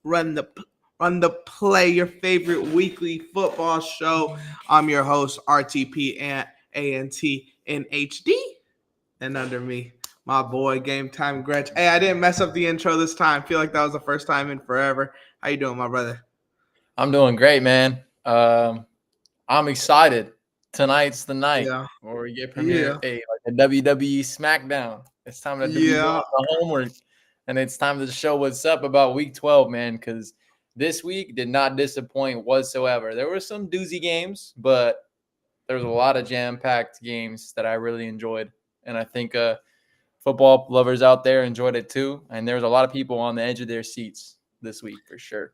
run the run the play, your favorite weekly football show. I'm your host, RTP and ANT in HD, and under me, my boy Game Time Gretch. Hey, I didn't mess up the intro this time. Feel like that was the first time in forever. How you doing, my brother? I'm doing great, man. I'm excited. Tonight's the night Yeah, where we get yeah, premiere a WWE SmackDown. It's time to be doing yeah. the homework, and it's time to show what's up about Week 12, man. Because this week did not disappoint whatsoever. There were some doozy games, but there was a lot of jam-packed games that I really enjoyed, and I think football lovers out there enjoyed it too. And there was a lot of people on the edge of their seats this week for sure.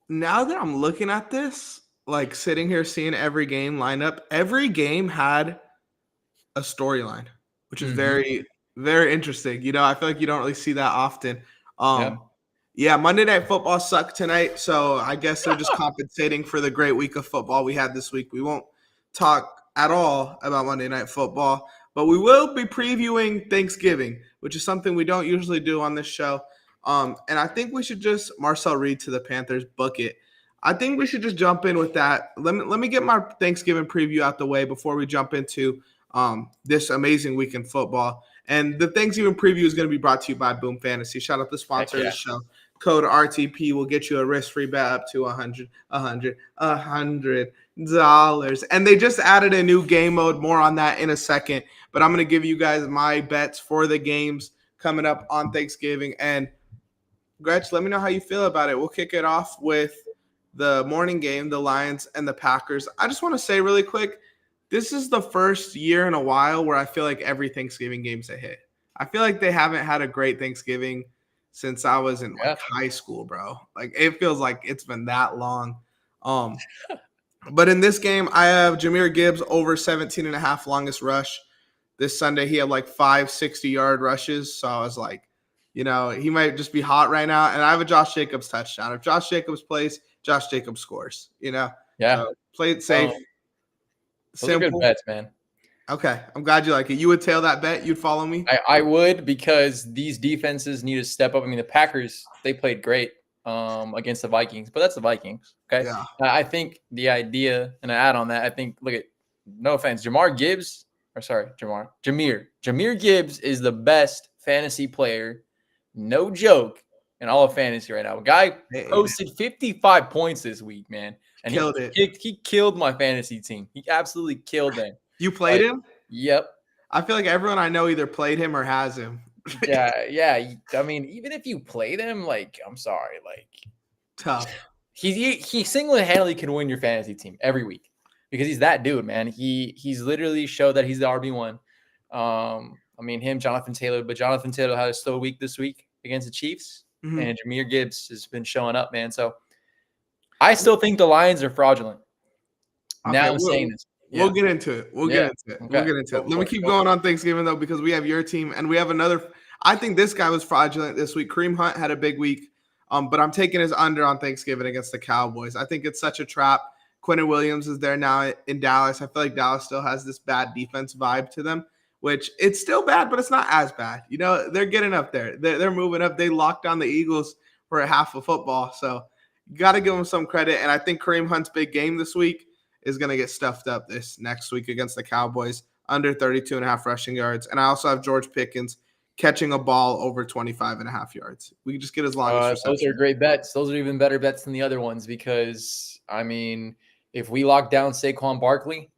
Now that I'm looking at this, like sitting here seeing every game lineup, every game had a storyline, which is Mm-hmm. very interesting. I feel like you don't really see that often. Yeah. Um, yeah, Monday Night Football sucked tonight, so I guess they're just compensating for the great week of football we had this week. We won't talk at all about Monday Night Football, but we will be previewing Thanksgiving, which is something we don't usually do on this show. And I think we should just Marcel Reed to the Panthers, book it. I think we should just jump in with that. Let me get my Thanksgiving preview out the way before we jump into this amazing week in football. And the Thanksgiving preview is going to be brought to you by Boom Fantasy. Shout out the sponsor of the show. Code RTP will get you a risk-free bet up to $100. And they just added a new game mode. More on that in a second. But I'm going to give you guys my bets for the games coming up on Thanksgiving. And Gretch, let me know how you feel about it. We'll kick it off with the morning game, the Lions and the Packers. I just want to say really quick, this is the first year in a while where I feel like every Thanksgiving game's a hit. I feel like they haven't had a great Thanksgiving since I was in high school, bro. Like it feels like it's been that long. But in this game, I have Jahmyr Gibbs over 17 and a half longest rush. This Sunday, he had like 5 60-yard rushes. So I was like, he might just be hot right now. And I have a Josh Jacobs touchdown. If Josh Jacobs plays, Josh Jacobs scores, Yeah. So play it safe. Those are good bets, man. Okay. I'm glad you like it. You would tail that bet? You'd follow me? I would, because these defenses need to step up. I mean, the Packers, they played great against the Vikings, but that's the Vikings. Okay. Yeah. I think the idea, and I add on that, I think, no offense, Jahmyr Gibbs is the best fantasy player, no joke, in all of fantasy right now. A guy posted 55 points this week, man. And he killed my fantasy team. He absolutely killed them. You played him? Yep. I feel like everyone I know either played him or has him. Yeah. I mean, even if you played him, I'm sorry, tough. He single-handedly can win your fantasy team every week because he's that dude, man. He's literally showed that he's the RB1. I mean, Jonathan Taylor, but Jonathan Taylor had a slow week this week against the Chiefs, and Jahmyr Gibbs has been showing up, man. So I still think the Lions are fraudulent. Okay, now I'm saying this. Yeah. We'll get into it. Let me keep going on Thanksgiving, though, because we have your team and we have another. I think this guy was fraudulent this week. Kareem Hunt had a big week, but I'm taking his under on Thanksgiving against the Cowboys. I think it's such a trap. Quentin Williams is there now in Dallas. I feel like Dallas still has this bad defense vibe to them, which it's still bad, but it's not as bad. They're getting up there. They're moving up. They locked down the Eagles for a half of football. So you got to give them some credit. And I think Kareem Hunt's big game this week is going to get stuffed up this next week against the Cowboys, under 32 and a half rushing yards. And I also have George Pickens catching a ball over 25 and a half yards. We can just get as long as those are great bets. Those are even better bets than the other ones because, I mean, if we lock down Saquon Barkley,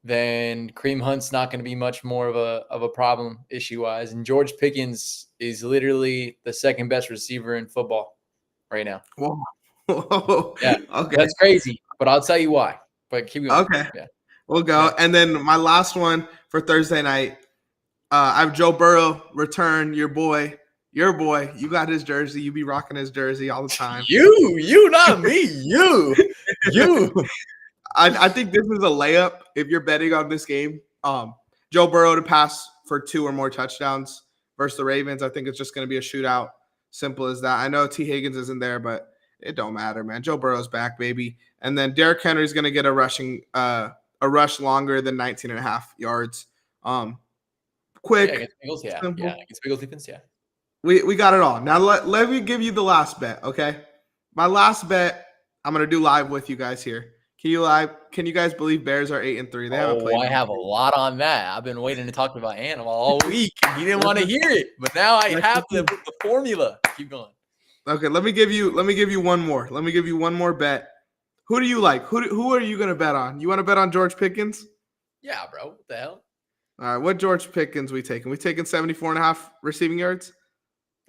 then Kareem Hunt's not going to be much more of a problem issue-wise. And George Pickens is literally the second best receiver in football right now. Whoa. Yeah, okay. That's crazy, but I'll tell you why. But keep going. Okay. Yeah. We'll go. Yeah. And then my last one for Thursday night, I have Joe Burrow return, your boy. You got his jersey. You be rocking his jersey all the time. You, not me. You. I think this is a layup if you're betting on this game. Joe Burrow to pass for 2 or more touchdowns versus the Ravens. I think it's just going to be a shootout. Simple as that. I know T. Higgins isn't there, but it don't matter, man. Joe Burrow's back, baby. And then Derrick Henry's going to get a rush longer than 19 and a half yards. Quick. Against Bengals, against Bengals defense, We got it all. Now let me give you the last bet, okay? My last bet, I'm gonna do live with you guys here. Can you guys believe Bears are 8-3? They haven't Oh, played. I have a lot on that. I've been waiting to talk about Animal all week. You didn't want to hear it, but now I have the formula. Keep going. Okay, let me give you one more. Let me give you one more bet. Who do you like? Who are you gonna bet on? You want to bet on George Pickens? Yeah, bro. What the hell? All right, what George Pickens we taking? We taking 74.5 receiving yards?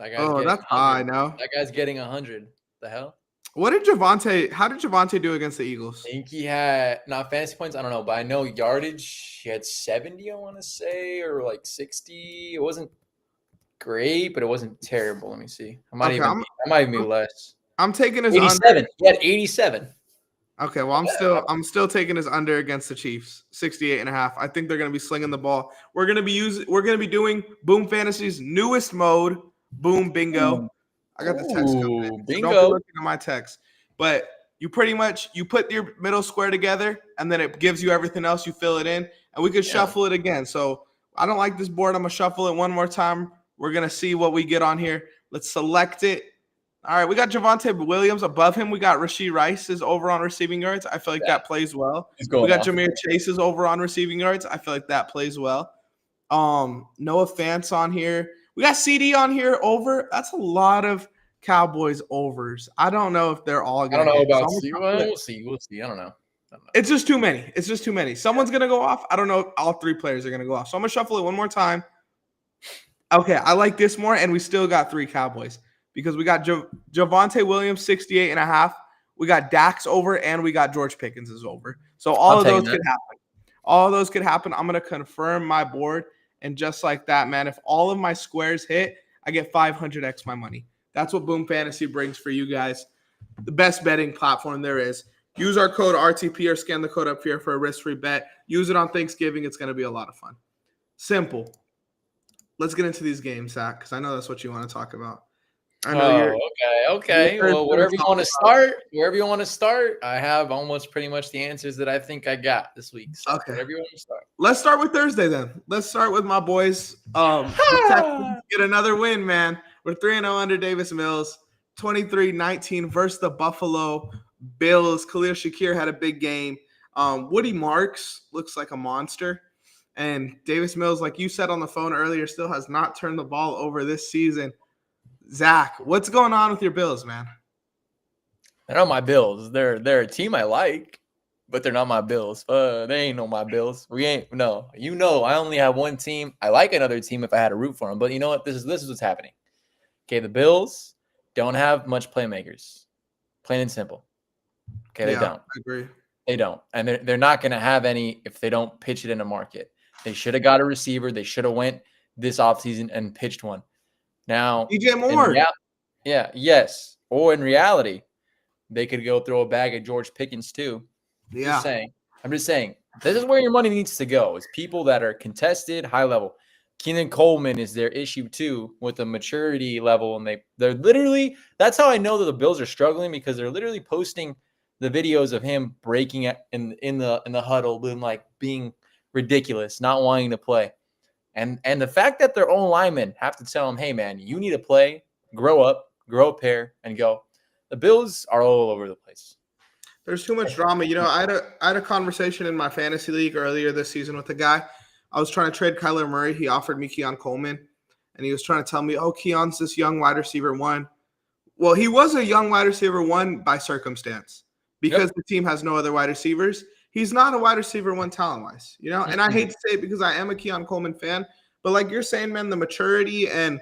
That guy's Oh, getting that's 100. high now. That guy's getting 100. The hell? How did Javonte do against the Eagles? I think he had not fantasy points. I don't know, but I know yardage. He had 70, I want to say, or like 60. It wasn't great, but it wasn't terrible. Let me see. I might even be less. I'm taking his 87. under. He had 87. Okay, well, I'm still taking his under against the Chiefs, 68.5. I think they're going to be slinging the ball. We're going to be doing Boom Fantasy's newest mode, Boom Bingo. I got the text coming in. So don't be looking at my text. But you put your middle square together, and then it gives you everything else. You fill it in, and we could shuffle it again. So I don't like this board. I'm going to shuffle it one more time. We're going to see what we get on here. Let's select it. All right, we got Javonte Williams above him. We got Rashee Rice is over on receiving yards. I feel like that plays well. We got Jahmyr Chase is over on receiving yards. I feel like that plays well. Noah Fant on here. We got CD on here over. That's a lot of Cowboys overs. I don't know if they're all going to. I don't know about CD. We'll see. I don't know. It's just too many. Someone's going to go off. I don't know if all three players are going to go off. So I'm going to shuffle it one more time. Okay, I like this more, and we still got 3 Cowboys. Because we got Javonte Williams, 68.5. We got Dax over, and we got George Pickens is over. So all of those could happen. All of those could happen. I'm going to confirm my board. And just like that, man, if all of my squares hit, I get 500x my money. That's what Boom Fantasy brings for you guys. The best betting platform there is. Use our code RTP or scan the code up here for a risk-free bet. Use it on Thanksgiving. It's going to be a lot of fun. Simple. Let's get into these games, Zach, because I know that's what you want to talk about. I know okay. Well, wherever you want to start, I have almost pretty much the answers that I think I got this week. So wherever you want to start. Let's start with Thursday then. Let's start with my boys. The Texans get another win, man. We're 3-0 under Davis Mills, 23-19 versus the Buffalo Bills. Khalil Shakir had a big game. Woody Marks looks like a monster. And Davis Mills, like you said on the phone earlier, still has not turned the ball over this season. Zach, what's going on with your Bills, man? They're not my Bills. They're a team I like, but they're not my Bills. They ain't no my Bills. We ain't no. You know, I only have one team. I like another team if I had a root for them. But you know what? This is what's happening. Okay, the Bills don't have much playmakers. Plain and simple. Okay, they don't. I agree. They don't. And they're not going to have any if they don't pitch it in the market. They should have got a receiver. They should have went this offseason and pitched one. Now, DJ Moore. Yes. Or in reality, they could go throw a bag at George Pickens too. Yeah. I'm just saying. This is where your money needs to go. It's people that are contested, high level. Keenan Coleman is their issue too with the maturity level, and they're literally. That's how I know that the Bills are struggling because they're literally posting the videos of him breaking in the huddle and like being ridiculous, not wanting to play. And the fact that their own linemen have to tell them, hey, man, you need to play, grow up, grow a pair, and go. The Bills are all over the place. There's too much drama. You know, I had a conversation in my fantasy league earlier this season with a guy. I was trying to trade Kyler Murray. He offered me Keon Coleman, and he was trying to tell me, oh, Keon's this young wide receiver 1. Well, he was a young wide receiver 1 by circumstance because the team has no other wide receivers. He's not a wide receiver 1 talent-wise, you know? And I hate to say it because I am a Keon Coleman fan, but like you're saying, man, the maturity and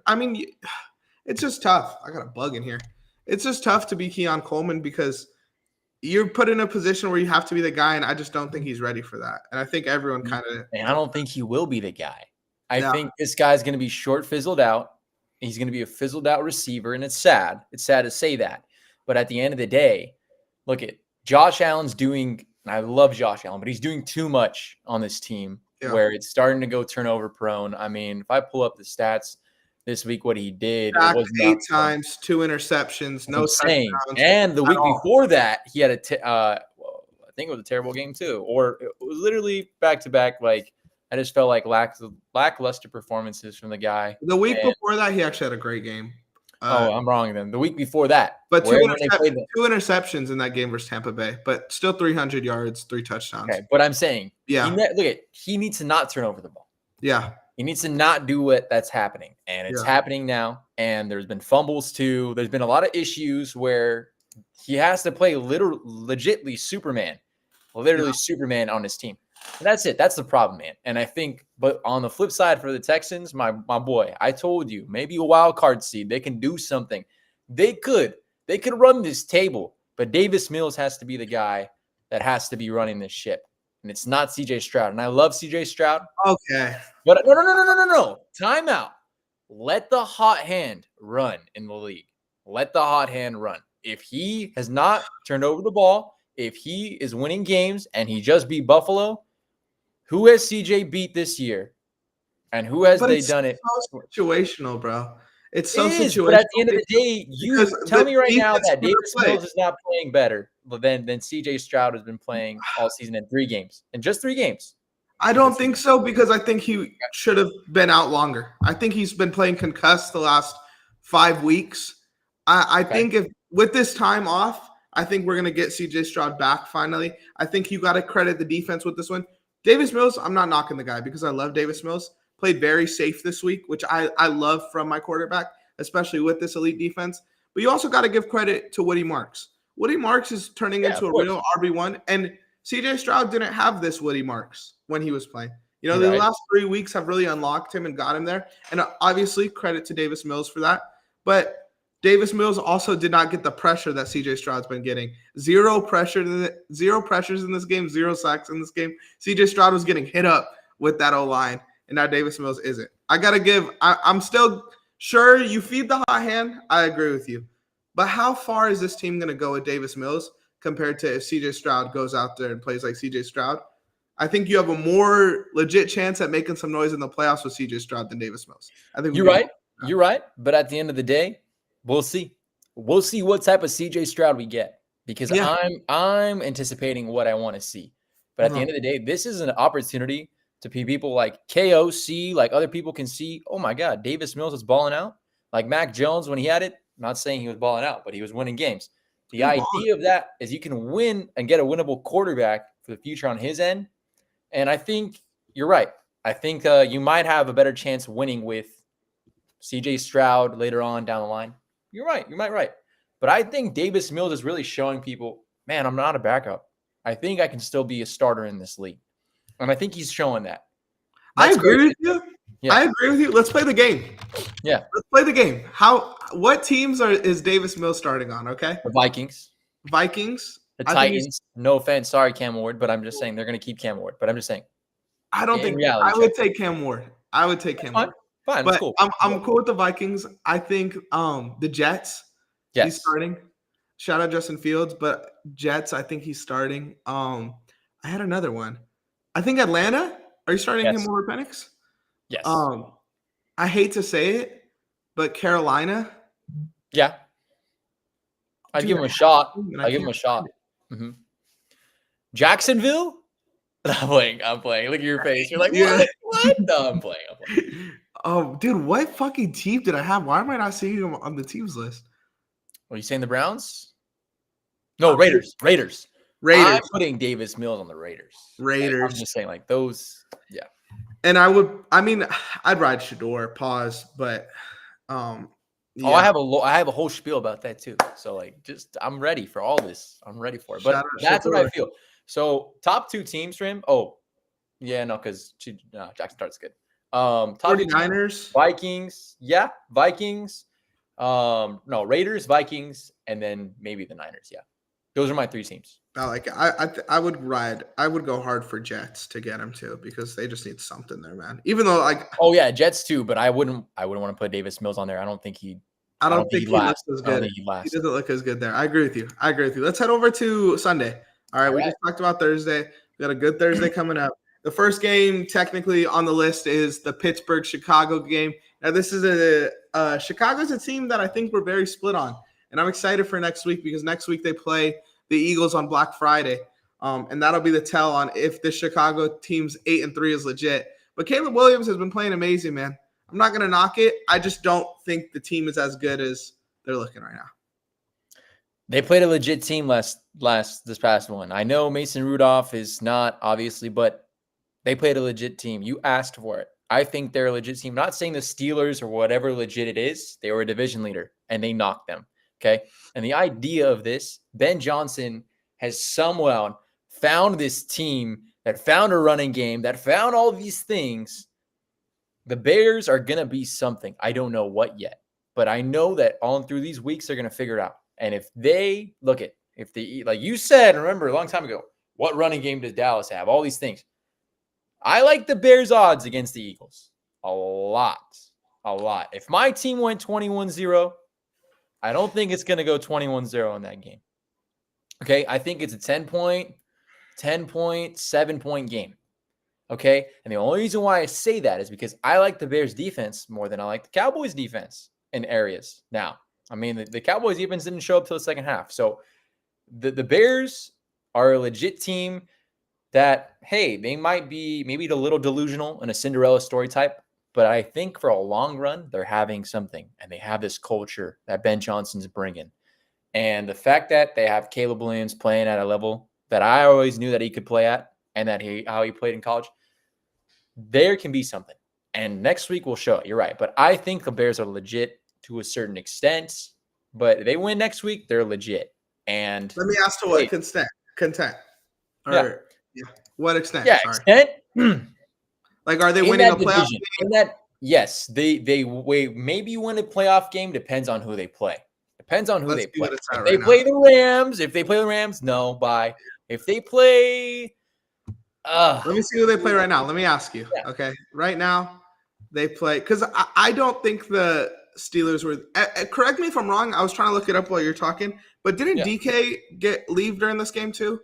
I mean, it's just tough. I got a bug in here. It's just tough to be Keon Coleman because you're put in a position where you have to be the guy, and I just don't think he's ready for that. And I think everyone kind of – And I don't think he will be the guy. I think this guy's going to be fizzled out. He's going to be a fizzled-out receiver, and it's sad. It's sad to say that. But at the end of the day, look at Josh Allen's doing – and I love Josh Allen, but he's doing too much on this team where it's starting to go turnover prone. I mean, if I pull up the stats – this week, what he did, it was 8 times, 2 interceptions, no touchdowns. And the week before that, he had I think it was a terrible game too, or it was literally back to back. Like I just felt like lackluster performances from the guy. The week before that, he actually had a great game. Oh, I'm wrong then. The week before that, But when they played them. 2 interceptions in that game versus Tampa Bay, but still 300 yards, 3 touchdowns. Okay, but I'm saying, Yeah. he needs to not turn over the ball. Yeah. He needs to not do that's happening, and it's happening now. And there's been fumbles too. There's been a lot of issues where he has to play legitly Superman on his team. And that's it. That's the problem, man. And I think, but on the flip side for the Texans, my boy, I told you, maybe a wild card seed. They can do something. They could run this table, but Davis Mills has to be the guy that has to be running this ship. And it's not CJ Stroud. And I love CJ Stroud. Okay. But no. Time out. Let the hot hand run in the league. Let the hot hand run. If he has not turned over the ball, if he is winning games and he just beat Buffalo, who has CJ beat this year? And who has they done it? So situational, bro. It's so situational. But at the end of the day, you tell me right now that Davis Mills is not playing better than CJ Stroud has been playing all season in 3 games. In just 3 games. I don't think so, because I think he should have been out longer. I think he's been playing concussed the last 5 weeks. I think if with this time off, I think we're going to get CJ Stroud back finally. I think you got to credit the defense with this one. Davis Mills, I'm not knocking the guy because I love Davis Mills. Played very safe this week, which I love from my quarterback, especially with this elite defense. But you also got to give credit to Woody Marks. Woody Marks is turning into a real RB1, and CJ Stroud didn't have this Woody Marks when he was playing. The last 3 weeks have really unlocked him and got him there. And obviously, credit to Davis Mills for that. But Davis Mills also did not get the pressure that CJ Stroud's been getting. 0 pressures in this game, 0 sacks in this game. CJ Stroud was getting hit up with that O-line, and now Davis Mills isn't. I'm still sure you feed the hot hand. I agree with you. But how far is this team going to go with Davis Mills compared to if CJ Stroud goes out there and plays like CJ Stroud? I think you have a more legit chance at making some noise in the playoffs with CJ Stroud than Davis Mills. I think you're right. You're right. But at the end of the day, we'll see. We'll see what type of CJ Stroud we get, because I'm anticipating what I want to see. But at the end of the day, this is an opportunity to people like KO see, like other people can see, oh my God, Davis Mills is balling out. Like Mac Jones when he had it, I'm not saying he was balling out, but he was winning games. The idea of that is you can win and get a winnable quarterback for the future on his end. And I think you're right. I think you might have a better chance winning with CJ Stroud later on down the line. You're right. You might right. But I think Davis Mills is really showing people, man, I'm not a backup. I think I can still be a starter in this league. And I think he's showing that. I agree with you. Yeah. I agree with you. Let's play the game. Yeah. Let's play the game. What teams is Davis Mills starting on, okay? The Vikings. The Titans. No offense. Sorry, Cam Ward, but I'm just saying they're going to keep Cam Ward. But I'm just saying. I don't think I would take Cam Ward. Ward. Fine, but that's cool. I'm cool with the Vikings. I think the Jets. Yes. He's starting. Shout out Justin Fields, but Jets, I think he's starting. I had another one. I think Atlanta. Are you starting him over Penix? Yes. I hate to say it, but Carolina. Yeah. I'd give him a shot. Mm-hmm. Jacksonville? I'm playing. Look at your face. You're like, what? No, I'm playing. Oh, dude, what fucking team did I have? Why am I not seeing him on the teams list? Are you saying the Browns? No, Raiders. I'm putting Davis Mills on the Raiders. I'm just saying, like, those, yeah. And I'd ride Shador, but yeah. I have a whole spiel about that too. So like, I'm ready for all this. I'm ready for it. But that's what I feel. So top 2 teams for him. Oh, yeah, no, because Jackson starts good. Top 49ers, Vikings, Vikings. No, Raiders, Vikings, and then maybe the Niners. Yeah, those are my 3 teams. I like it. I would ride. I would go hard for Jets to get him too, because they just need something there, man. Even though Jets too, but I wouldn't want to put Davis Mills on there. I don't think he looks as good. He doesn't look as good there. I agree with you. Let's head over to Sunday. All right. We just talked about Thursday. We got a good Thursday coming up. The first game technically on the list is the Pittsburgh-Chicago game. Now, this is Chicago's a team that I think we're very split on. And I'm excited for next week, because next week they play the Eagles on Black Friday. And that'll be the tell on if the Chicago team's 8-3 is legit. But Caleb Williams has been playing amazing, man. I'm not going to knock it. I just don't think the team is as good as they're looking right now. They played a legit team this past one. I know Mason Rudolph is not, obviously, but they played a legit team. You asked for it. I think they're a legit team. Not saying the Steelers or whatever legit it is. They were a division leader, and they knocked them. Okay? And the idea of this, Ben Johnson has somehow found this team that found a running game, that found all these things. The Bears are going to be something. I don't know what yet. But I know that on through these weeks, they're going to figure it out. And if they look at, if they, like you said, remember a long time ago, what running game does Dallas have? All these things. I like the Bears odds against the Eagles a lot. If my team went 21-0, I don't think it's going to go 21-0 in that game. Okay. I think it's a 10-point, 7-point game. Okay. And the only reason why I say that is because I like the Bears defense more than I like the Cowboys defense in areas. Now, I mean, the Cowboys defense didn't show up till the second half. So the Bears are a legit team that, hey, they might be maybe a little delusional in a Cinderella story type, but I think for a long run, they're having something, and they have this culture that Ben Johnson's bringing. And the fact that they have Caleb Williams playing at a level that I always knew that he could play at, and that how he played in college, there can be something. And next week will show it. You're right. But I think the Bears are legit to a certain extent, but if they win next week, they're legit. And let me ask to what content. Or yeah. What extent? Yeah, sorry. Extent. Like, are they winning a playoff game? game? Yes, they maybe win a playoff game. Depends on who they play. Depends on who they play. If they play the Rams, no, bye. If they play, let me see who they play right now. Let me ask you. Yeah. Okay, right now they play, because I don't think the Steelers were. Correct me if I'm wrong. I was trying to look it up while you're talking, but didn't DK leave during this game too?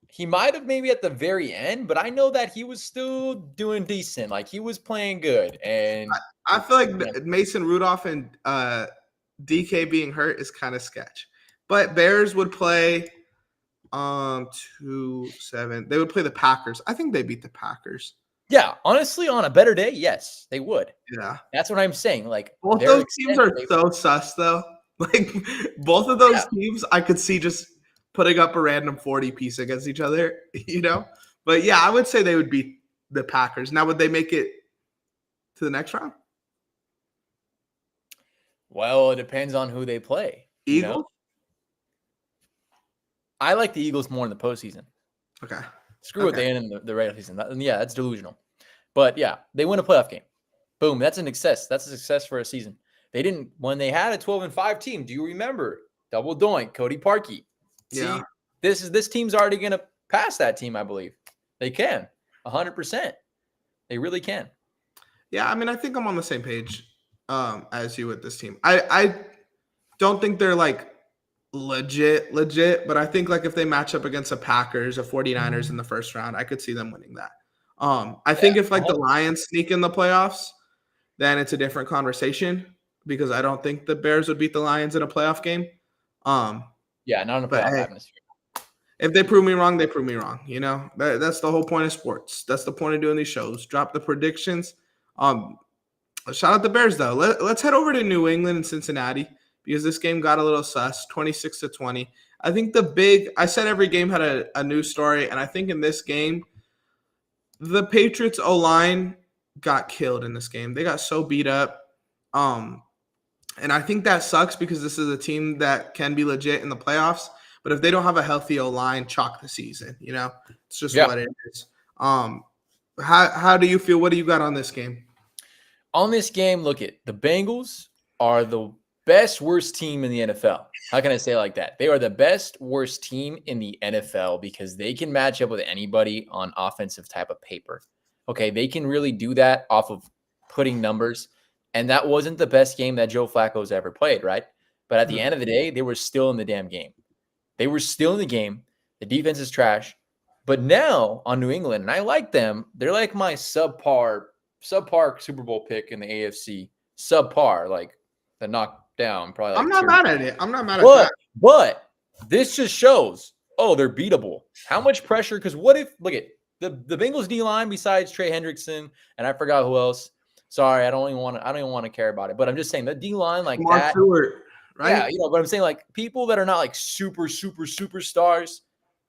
He might have maybe at the very end, but I know that he was still doing decent. Like, he was playing good. And I feel like Mason Rudolph and DK being hurt is kind of sketch. But Bears would play 2-7. They would play the Packers. I think they beat the Packers. Yeah, honestly, on a better day, yes, they would. Yeah. That's what I'm saying. Like, both those teams are so sus, though. Like, both of those teams, I could see just putting up a random 40 piece against each other, you know? But yeah, I would say they would beat the Packers. Now, would they make it to the next round? Well, it depends on who they play. Eagles? You know? I like the Eagles more in the postseason. Okay. Screw what they in the regular season. That's delusional. But yeah, they win a playoff game. Boom. That's an success. That's a success for a season. They didn't, when they had a 12-5 team, do you remember? Double doink, Cody Parkey. Yeah. See, this team's already going to pass that team, I believe. They can. 100%. They really can. Yeah, I mean, I think I'm on the same page as you with this team. I don't think they're like legit, but I think like if they match up against the Packers or 49ers in the first round, I could see them winning that. I think if like the Lions sneak in the playoffs, then it's a different conversation, because I don't think the Bears would beat the Lions in a playoff game. Yeah, not in a playoff atmosphere. If they prove me wrong, they prove me wrong. You know, that's the whole point of sports. That's the point of doing these shows. Drop the predictions. Shout out the Bears, though. Let's head over to New England and Cincinnati, because this game got a little sus, 26-20. I think I said every game had a news story, and I think in this game, the Patriots O-line got killed in this game. They got so beat up. And I think that sucks, because this is a team that can be legit in the playoffs. But if they don't have a healthy O-line, chalk the season. You know, it's just what it is. How do you feel? What do you got on this game? On this game, look at the Bengals are the best worst team in the NFL. How can I say it like that? They are the best worst team in the NFL, because they can match up with anybody on offensive type of paper. Okay, they can really do that off of putting numbers. And that wasn't the best game that Joe Flacco's ever played, right? But at the end of the day, they were still in the damn game. They were still in the game. The defense is trash. But now on New England, and I like them, they're like my subpar Super Bowl pick in the AFC. Subpar, like the knockdown. Probably. Like I'm not mad at it. I'm not mad at that. But this just shows, they're beatable. How much pressure? Because what if, look at the Bengals D-line besides Trey Hendrickson, and I forgot who else. Sorry, I don't even want to care about it. But I'm just saying the D line like Mark that. Stewart, Yeah, right? but I'm saying like people that are not like superstars,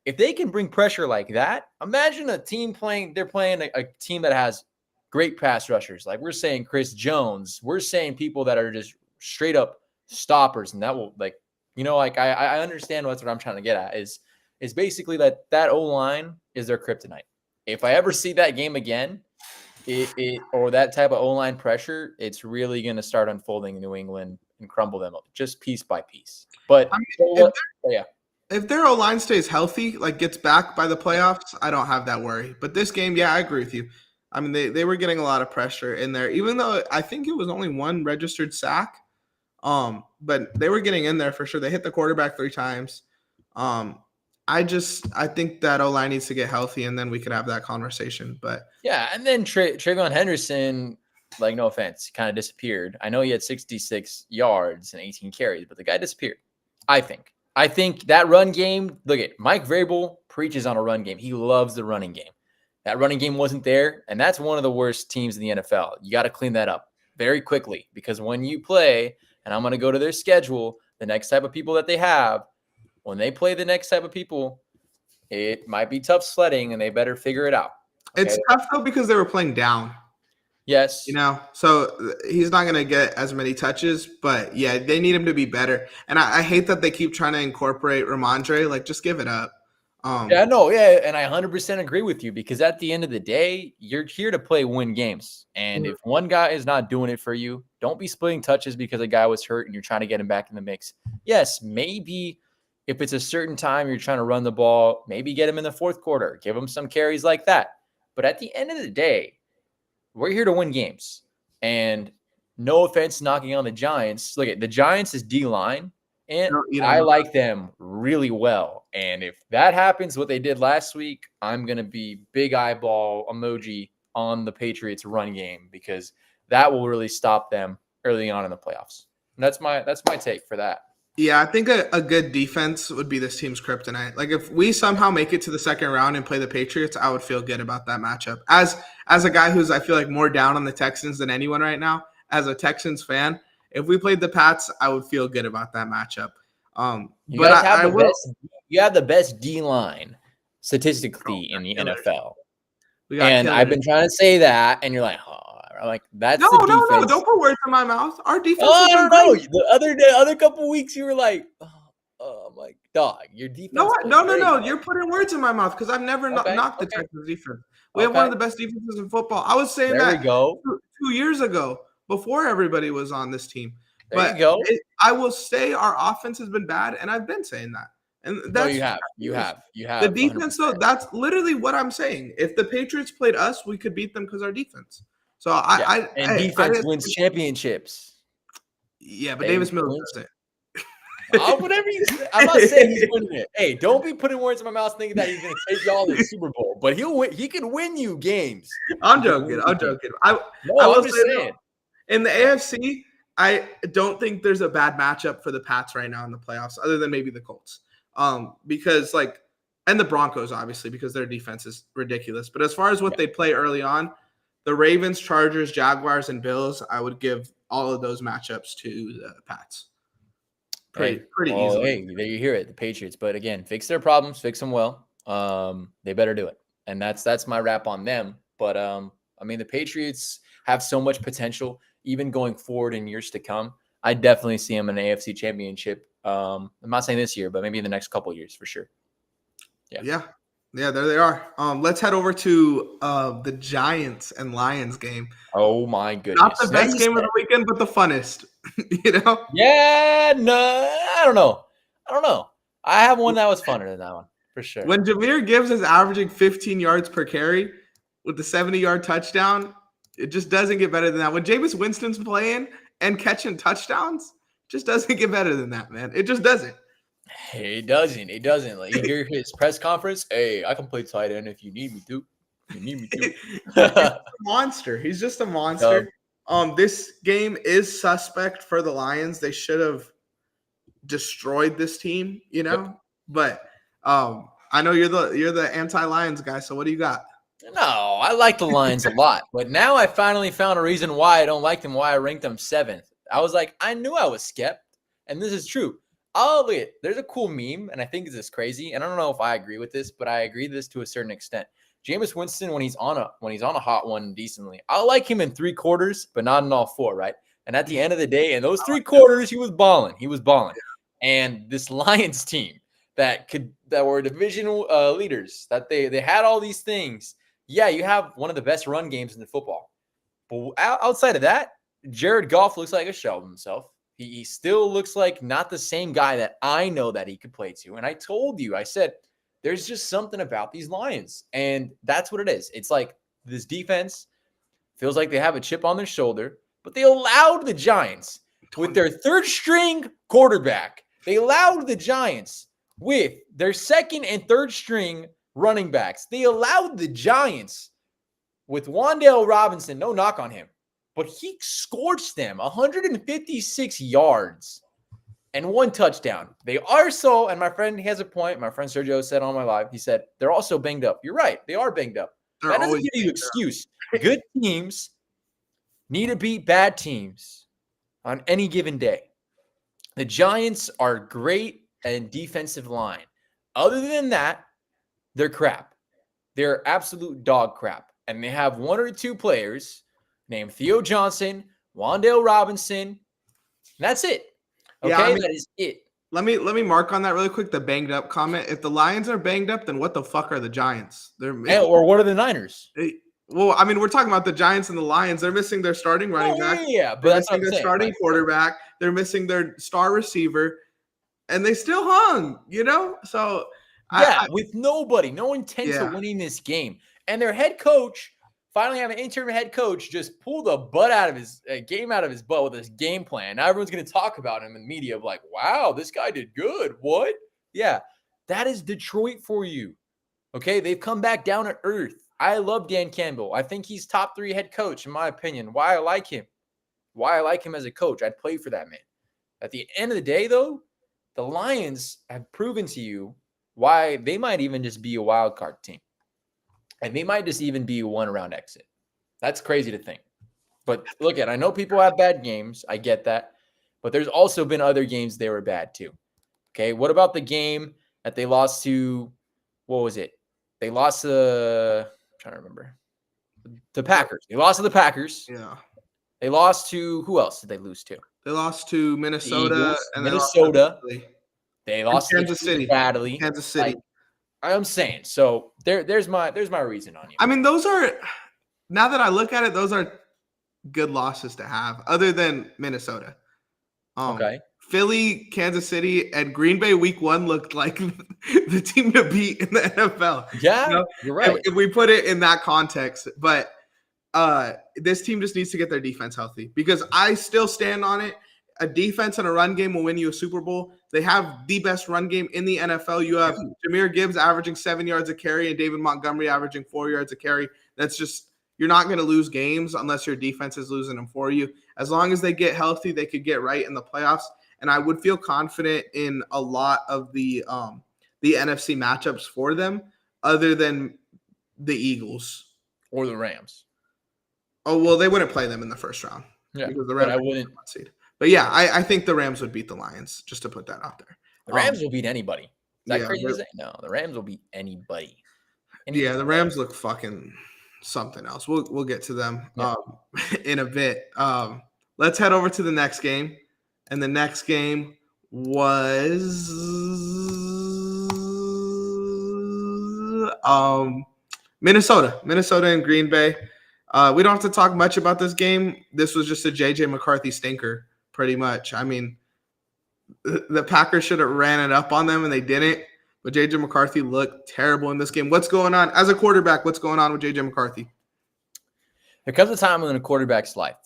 if they can bring pressure like that, imagine a team they're playing a team that has great pass rushers. Like we're saying Chris Jones, we're saying people that are just straight up stoppers, and that will like I understand what I'm trying to get at is basically that O line is their kryptonite. If I ever see that game again, or that type of O-line pressure, it's really going to start unfolding in New England and crumble them up just piece by piece. But I mean, so if what? Yeah, if their O line stays healthy, like gets back by the playoffs, I don't have that worry. But this game, yeah, I agree with you. I mean, they were getting a lot of pressure in there, even though I think it was only one registered sack. But they were getting in there for sure. They hit the quarterback 3 times. Um, I think that O line needs to get healthy, and then we could have that conversation. But yeah, and then Trayvon Henderson, like no offense, kind of disappeared. I know he had 66 yards and 18 carries, but the guy disappeared. I think that run game. Look at Mike Vrabel preaches on a run game. He loves the running game. That running game wasn't there, and that's one of the worst teams in the NFL. You got to clean that up very quickly because when you play, and I'm going to go to their schedule, the next type of people that they have, when they play the next type of people, it might be tough sledding, and they better figure it out. Okay. it's tough though because they were playing down. Yes. So he's not going to get as many touches, but yeah, they need him to be better. And I hate that they keep trying to incorporate Ramondre. Like, just give it up. Yeah, no, yeah, and I 100% agree with you because at the end of the day, you're here to win games. And if one guy is not doing it for you, don't be splitting touches because a guy was hurt and you're trying to get him back in the mix. Yes, maybe if it's a certain time you're trying to run the ball, maybe get him in the fourth quarter, give him some carries like that. But at the end of the day, we're here to win games. And no offense knocking on the Giants. Look at the Giants' D line, and I like them really well. And if that happens, what they did last week, I'm going to be big eyeball emoji on the Patriots run game because that will really stop them early on in the playoffs. And that's my take for that. Yeah, I think a good defense would be this team's kryptonite. Like if we somehow make it to the second round and play the Patriots, I would feel good about that matchup. As a guy who's I feel like more down on the Texans than anyone right now, as a Texans fan, if we played the Pats, I would feel good about that matchup. You But guys have I the will. best. You have the best D line statistically in the Killers. NFL. We got And I've killers. been trying to say that, and you're like, oh, I'm like that's No, the no, no! defense. Don't put words in my mouth. Our defense Oh, has I been don't know. great. The other couple weeks, you were like, I'm like, dog, your No, defense played no, no, great. no! You're putting words in my mouth because I've never Okay, knocked the okay, Texans defense. We have one okay. of the best defenses in football. I was saying There we that go. 2 years ago before everybody was on this team. There you But go. I will say our offense has been bad, and I've been saying that. And No, that's you have. the 100%. defense. So that's literally what I'm saying. If the Patriots played us, we could beat them because our defense. So Yeah, and I defense didn't. wins championships. Yeah, but They Davis Mills win. doesn't. Whatever you say. I'm not saying he's winning it. Hey, don't be putting words in my mouth thinking that he's going to take y'all to the Super Bowl. But he'll win. He can win you games. I'm joking. I'm joking. I No, will I'm just say saying. in the AFC, I don't think there's a bad matchup for the Pats right now in the playoffs, other than maybe the Colts. Because and the Broncos obviously because their defense is ridiculous. But as far as what they play early on, the Ravens, Chargers, Jaguars, and Bills, I would give all of those matchups to the Pats. Pretty easily. Hey, there you hear it, the Patriots. But again, fix their problems, fix them well. They better do it, and that's my wrap on them. But I mean, the Patriots have so much potential, even going forward in years to come. I definitely see them in an AFC Championship. I'm not saying this year, but maybe in the next couple of years for sure. Yeah. There they are. Let's head over to the Giants and Lions game. Oh my goodness! Not the best game of the weekend, but the funnest. Yeah, no, I don't know. I have one that was funner than that one for sure. When Jahmyr Gibbs is averaging 15 yards per carry with the 70-yard touchdown, it just doesn't get better than that. When Jameis Winston's playing and catching touchdowns, it just doesn't get better than that, man. It just doesn't. It doesn't. Like you hear his press conference. Hey, I can play tight end if you need me to. He's a monster. He's just a monster. This game is suspect for the Lions. They should have destroyed this team, But I know you're the anti-Lions guy. So what do you got? No, I like the Lions a lot, but now I finally found a reason why I don't like them, why I ranked them 7th. I was like, I knew I was skept, and this is true. I'll admit, there's a cool meme, and I think this is crazy, and I don't know if I agree with this, but I agree with this to a certain extent. Jameis Winston, when he's on a hot one decently, I'll like him in 3 quarters, but not in all 4, right? And at the end of the day, in those 3 quarters, he was balling. He was balling. And this Lions team that were divisional leaders, that they had all these things. Yeah, you have one of the best run games in the football. But outside of that, Jared Goff looks like a shell of himself. He still looks like not the same guy that I know that he could play to. And I told you, I said, there's just something about these Lions. And that's what it is. It's like this defense feels like they have a chip on their shoulder, but they allowed the Giants with their 3rd string quarterback. They allowed the Giants with their 2nd and 3rd string running backs. They allowed the Giants with Wan'Dale Robinson, no knock on him, but he scorched them 156 yards and 1 touchdown. They are so, and my friend has a point. My friend Sergio said on my live, he said, they're also banged up. You're right. They are banged up. That doesn't give you an excuse. Good teams need to beat bad teams on any given day. The Giants are great and defensive line. Other than that, they're crap. They're absolute dog crap. And they have 1 or 2 players named Theo Johnson, Wan'Dale Robinson. That's it. Okay, Yeah, I mean, that is it. Let me mark on that really quick. The banged up comment. If the Lions are banged up, then what the fuck are the Giants? Or what are the Niners? Well, I mean, we're talking about the Giants and the Lions. They're missing their starting running back. Yeah, but they're that's missing their starting quarterback. They're missing their star receiver, and they still hung. So with nobody, no intent of winning this game, and their head coach finally have an interim head coach just pull the butt out of his game out of his butt with this game plan. Now everyone's going to talk about him in the media of like, wow, this guy did good. What? Yeah, that is Detroit for you. Okay, they've come back down to earth. I love Dan Campbell. I think he's top 3 head coach in my opinion. Why I like him as a coach. I'd play for that man. At the end of the day, though, the Lions have proven to you why they might even just be a wild card team. And they might just even be a 1-round exit. That's crazy to think. But look I know people have bad games. I get that. But there's also been other games they were bad too. Okay, what about the game that they lost to? What was it? They lost to, I'm trying to remember. The Packers. They lost to the Packers. Yeah. They lost to, who else did they lose to? They lost to Minnesota. And Minnesota. They lost to Kansas City. Badly. Kansas City. I'm saying. So there's my reason on you. I mean, those are, now that I look at it, those are good losses to have, other than Minnesota. Okay. Philly, Kansas City, and Green Bay week 1 looked like the team to beat in the NFL. Yeah, you're right. If we put it in that context. But this team just needs to get their defense healthy, because I still stand on it. A defense and a run game will win you a Super Bowl. They have the best run game in the NFL. You have Jahmyr Gibbs averaging 7 yards a carry and David Montgomery averaging 4 yards a carry. That's just, you're not going to lose games unless your defense is losing them for you. As long as they get healthy, they could get right in the playoffs. And I would feel confident in a lot of the NFC matchups for them, other than the Eagles or the Rams. Oh, well, they wouldn't play them in the first round. Yeah, because the Rams I wouldn't. But yeah, I think the Rams would beat the Lions, just to put that out there. The Rams will beat anybody. Is that crazy to say? No, the Rams will beat anybody. Yeah, the Rams look fucking something else. We'll get to them in a bit. Let's head over to the next game. And the next game was Minnesota and Green Bay. We don't have to talk much about this game. This was just a J.J. McCarthy stinker, pretty much. I mean, the Packers should have ran it up on them, and they didn't. But J.J. McCarthy looked terrible in this game. What's going on? As a quarterback, what's going on with J.J. McCarthy? There comes a time in a quarterback's life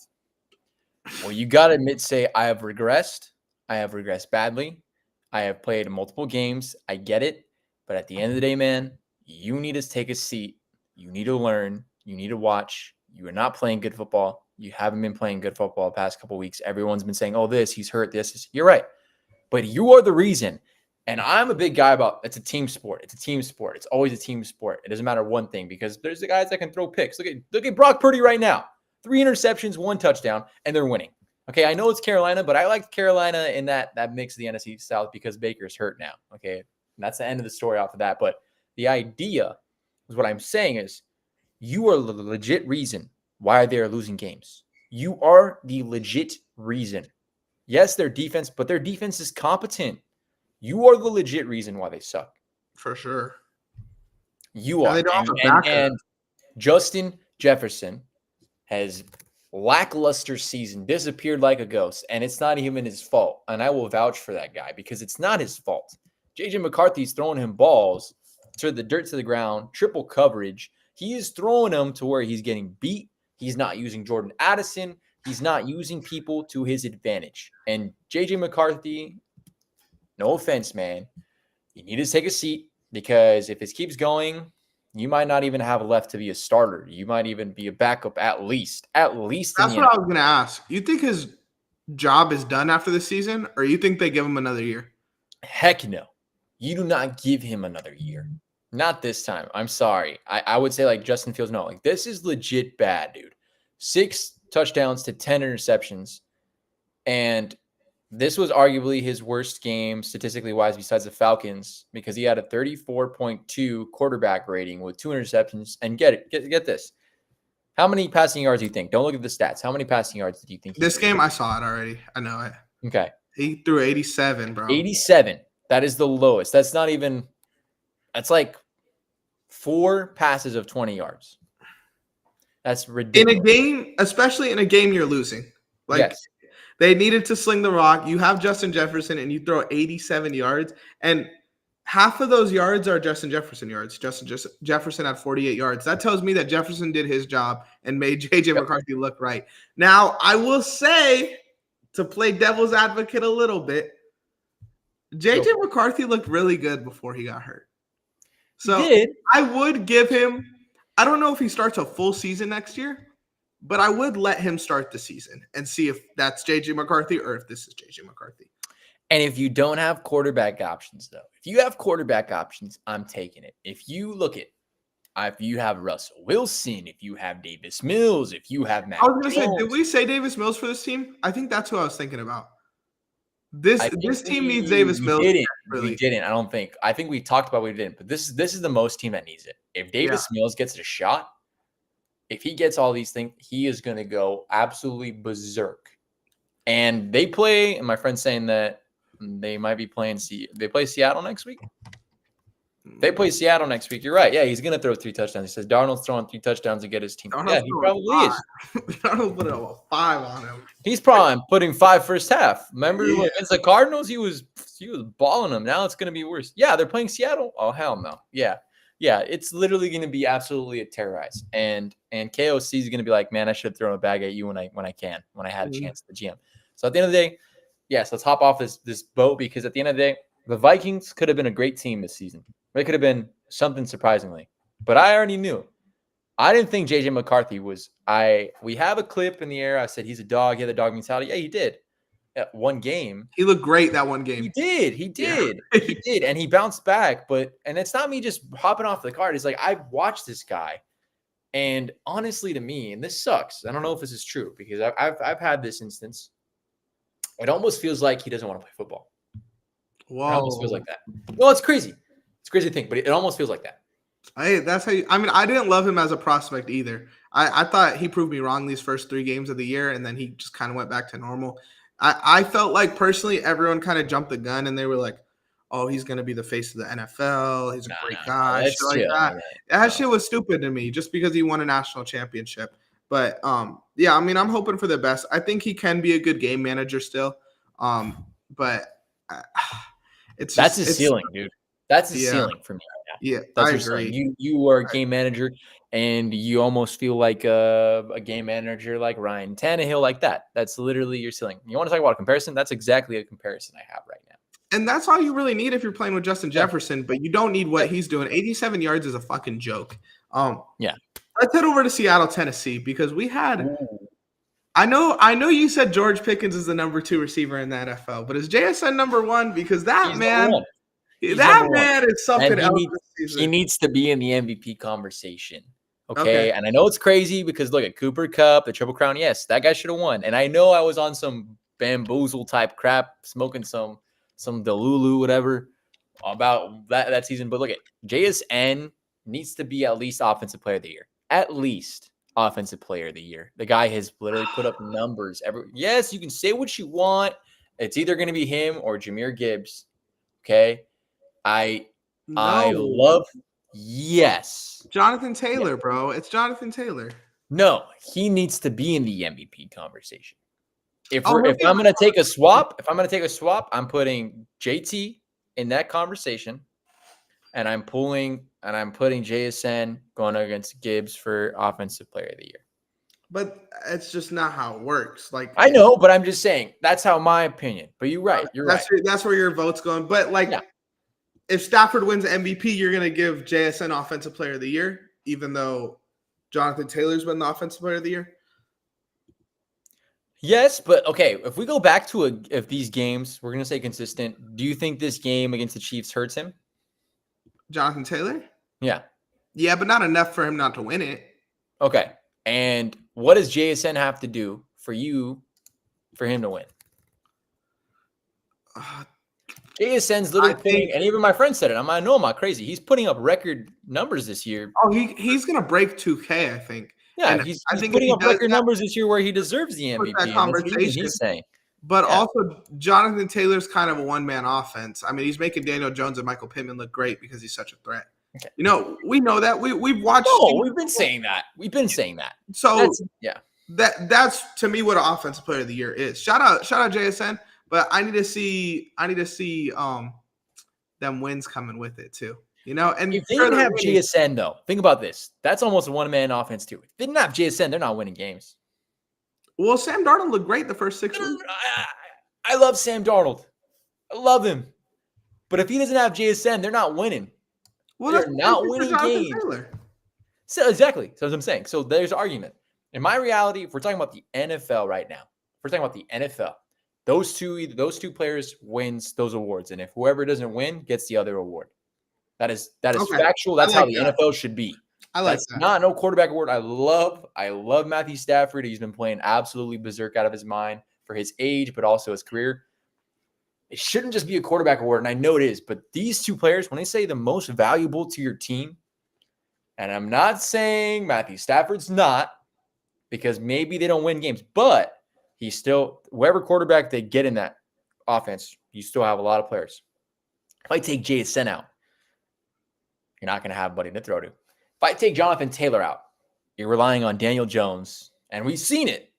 well, you got to admit, say, I have regressed. I have regressed badly. I have played multiple games. I get it. But at the end of the day, man, you need to take a seat. You need to learn. You need to watch. You are not playing good football. You haven't been playing good football the past couple of weeks. Everyone's been saying, oh, he's hurt, this. You're right. But you are the reason. And I'm a big guy about it's a team sport. It's a team sport. It's always a team sport. It doesn't matter one thing because there's the guys that can throw picks. Look at Brock Purdy right now. 3 interceptions, 1 touchdown, and they're winning. Okay, I know it's Carolina, but I like Carolina in that mix of the NFC South because Baker's hurt now. Okay, and that's the end of the story off of that. But the idea is what I'm saying is you are the legit reason why they are losing games. You are the legit reason. Yes, their defense, but their defense is competent. You are the legit reason why they suck. For sure. You are. And Justin Jefferson has lackluster season, disappeared like a ghost, and it's not even his fault. And I will vouch for that guy because it's not his fault. JJ McCarthy's throwing him balls to the dirt to the ground, triple coverage. He is throwing them to where he's getting beat. He's not using Jordan Addison. He's not using people to his advantage. And JJ McCarthy, no offense, man, you need to take a seat because if it keeps going, you might not even have left to be a starter. You might even be a backup at least. At least. That's what I was going to ask. You think his job is done after the season, or you think they give him another year? Heck no. You do not give him another year. Not this time. I'm sorry. I would say like Justin Fields. No, like this is legit bad, dude. 6 touchdowns to 10 interceptions. And this was arguably his worst game statistically wise besides the Falcons because he had a 34.2 quarterback rating with 2 interceptions. And get this. How many passing yards do you think? Don't look at the stats. How many passing yards do you think? This game, I saw it already. I know it. Okay. He threw 87, bro. 87. That is the lowest. That's not even – that's like 4 passes of 20 yards. That's ridiculous. In a game, especially in a game you're losing. Like, yes. They needed to sling the rock. You have Justin Jefferson, and you throw 87 yards. And half of those yards are Justin Jefferson yards. Jefferson had 48 yards. That tells me that Jefferson did his job and made J.J. McCarthy look right. Now, I will say, to play devil's advocate a little bit, J.J. McCarthy looked really good before he got hurt. So I would give him – I don't know if he starts a full season next year, but I would let him start the season and see if that's J.J. McCarthy or if this is J.J. McCarthy. And if you don't have quarterback options, though, if you have quarterback options, I'm taking it. If you look at if you have Russell Wilson, if you have Davis Mills, if you have Matt I was going to say, did we say Davis Mills for this team? I think that's who I was thinking about. This team needs Davis Mills. We didn't. I don't think. I think we talked about we didn't. But this is the most team that needs it. If Davis Mills gets a shot, if he gets all these things, he is going to go absolutely berserk. And they play. And my friend's saying that they might be playing. They play Seattle next week. They play Seattle next week. You're right. Yeah, he's going to throw 3 touchdowns. He says Darnold's throwing 3 touchdowns to get his team. Yeah, he probably is. Darnold put a 5 on him. He's probably putting 5 first half. Remember against the Cardinals, he was balling them. Now it's going to be worse. Yeah, they're playing Seattle. Oh hell no. Yeah, it's literally going to be absolutely a terrorize. And KOC is going to be like, man, I should have thrown a bag at you when I had a chance at the GM. So at the end of the day, yes, let's hop off this boat because at the end of the day, the Vikings could have been a great team this season. They could have been something surprisingly, but I already knew. I didn't think J.J. McCarthy was. We have a clip in the air. I said he's a dog. He had the dog mentality. Yeah, he did. At one game, he looked great that one game. He did. He did, and he bounced back. And it's not me just hopping off the cart. It's like I've watched this guy, and honestly, to me, and this sucks. I don't know if this is true because I've had this instance. It almost feels like he doesn't want to play football. Whoa. It almost feels like that. Well, it's crazy. It's a crazy thing, but it almost feels like that. That's how I didn't love him as a prospect either. I thought he proved me wrong these first 3 games of the year, and then he just kind of went back to normal. I felt like personally everyone kind of jumped the gun, and they were like, oh, he's going to be the face of the NFL. He's a great guy. Shit like that. Right? That shit was stupid to me just because he won a national championship. But, I'm hoping for the best. I think he can be a good game manager still. But that's his ceiling, dude. That's the ceiling for me right now. Yeah, that's I agree. You are a game manager, and you almost feel like a game manager like Ryan Tannehill, like that. That's literally your ceiling. You want to talk about a comparison? That's exactly a comparison I have right now. And that's all you really need if you're playing with Justin Jefferson, but you don't need what he's doing. 87 yards is a fucking joke. Let's head over to Seattle, Tennessee, because we had. Ooh. I know you said George Pickens is the number 2 receiver in the NFL, but is JSN number 1? Because that he's man. He's That number one. man is And something else this he season. needs to be in the MVP conversation. Okay? Okay. And I know it's crazy because look at Cooper Cup, the Triple Crown. Yes, that guy should have won. And I know I was on some bamboozle type crap, smoking some Delulu, whatever, about that season. But look at JSN needs to be at least offensive player of the year. At least offensive player of the year. The guy has literally put up numbers. Yes, you can say what you want. It's either going to be him or Jahmyr Gibbs. Okay. I No. love yes. Jonathan Yeah. Taylor, bro. It's Jonathan Taylor. No, he needs to be in the MVP conversation. If Oh, I'm okay. going to take a swap, I'm putting JT in that conversation, and I'm putting JSN going against Gibbs for offensive player of the year. But it's just not how it works. Like I know, but I'm just saying that's how my opinion. But you're right. You're right. That's where your vote's going. But like, Yeah. if Stafford wins MVP, you're gonna give JSN Offensive Player of the Year, even though Jonathan Taylor's been the Offensive Player of the Year. Yes, but okay. If we go back to if these games, we're gonna say consistent. Do you think this game against the Chiefs hurts him? Jonathan Taylor? Yeah. Yeah, but not enough for him not to win it. Okay. And what does JSN have to do for him to win? JSN's literally and even my friend said it. I know I'm not crazy. He's putting up record numbers this year. Oh, he's gonna break 2K, I think. Yeah, and he's putting up record numbers this year where he deserves the MVP. That conversation. He's saying. But also, Jonathan Taylor's kind of a one-man offense. I mean, he's making Daniel Jones and Michael Pittman look great because he's such a threat. Okay. You know, we know that. We've watched. No, we've been saying that. So that's to me what an offensive player of the year is. Shout out JSN, but I need to see them wins coming with it too. You know, and if they didn't have JSN though, think about this. That's almost a one-man offense too. If they didn't have JSN, they're not winning games. Well, Sam Darnold looked great the first 6 weeks. I love Sam Darnold. I love him. But if he doesn't have JSN, they're not winning. Well, they're not winning games. So exactly. So as I'm saying. So there's argument. In my reality, if we're talking about the NFL right now, those two players wins those awards. And if whoever doesn't win gets the other award. That is factual. That's how the NFL should be. I like that. Not no quarterback award. I love Matthew Stafford. He's been playing absolutely berserk out of his mind for his age, but also his career. It shouldn't just be a quarterback award, and I know it is, but these two players, when they say the most valuable to your team, and I'm not saying Matthew Stafford's not, because maybe they don't win games, but he's still, whoever quarterback they get in that offense, you still have a lot of players. If I take JSN out, you're not going to have anybody to throw to. If I take Jonathan Taylor out, you're relying on Daniel Jones. And we've seen it.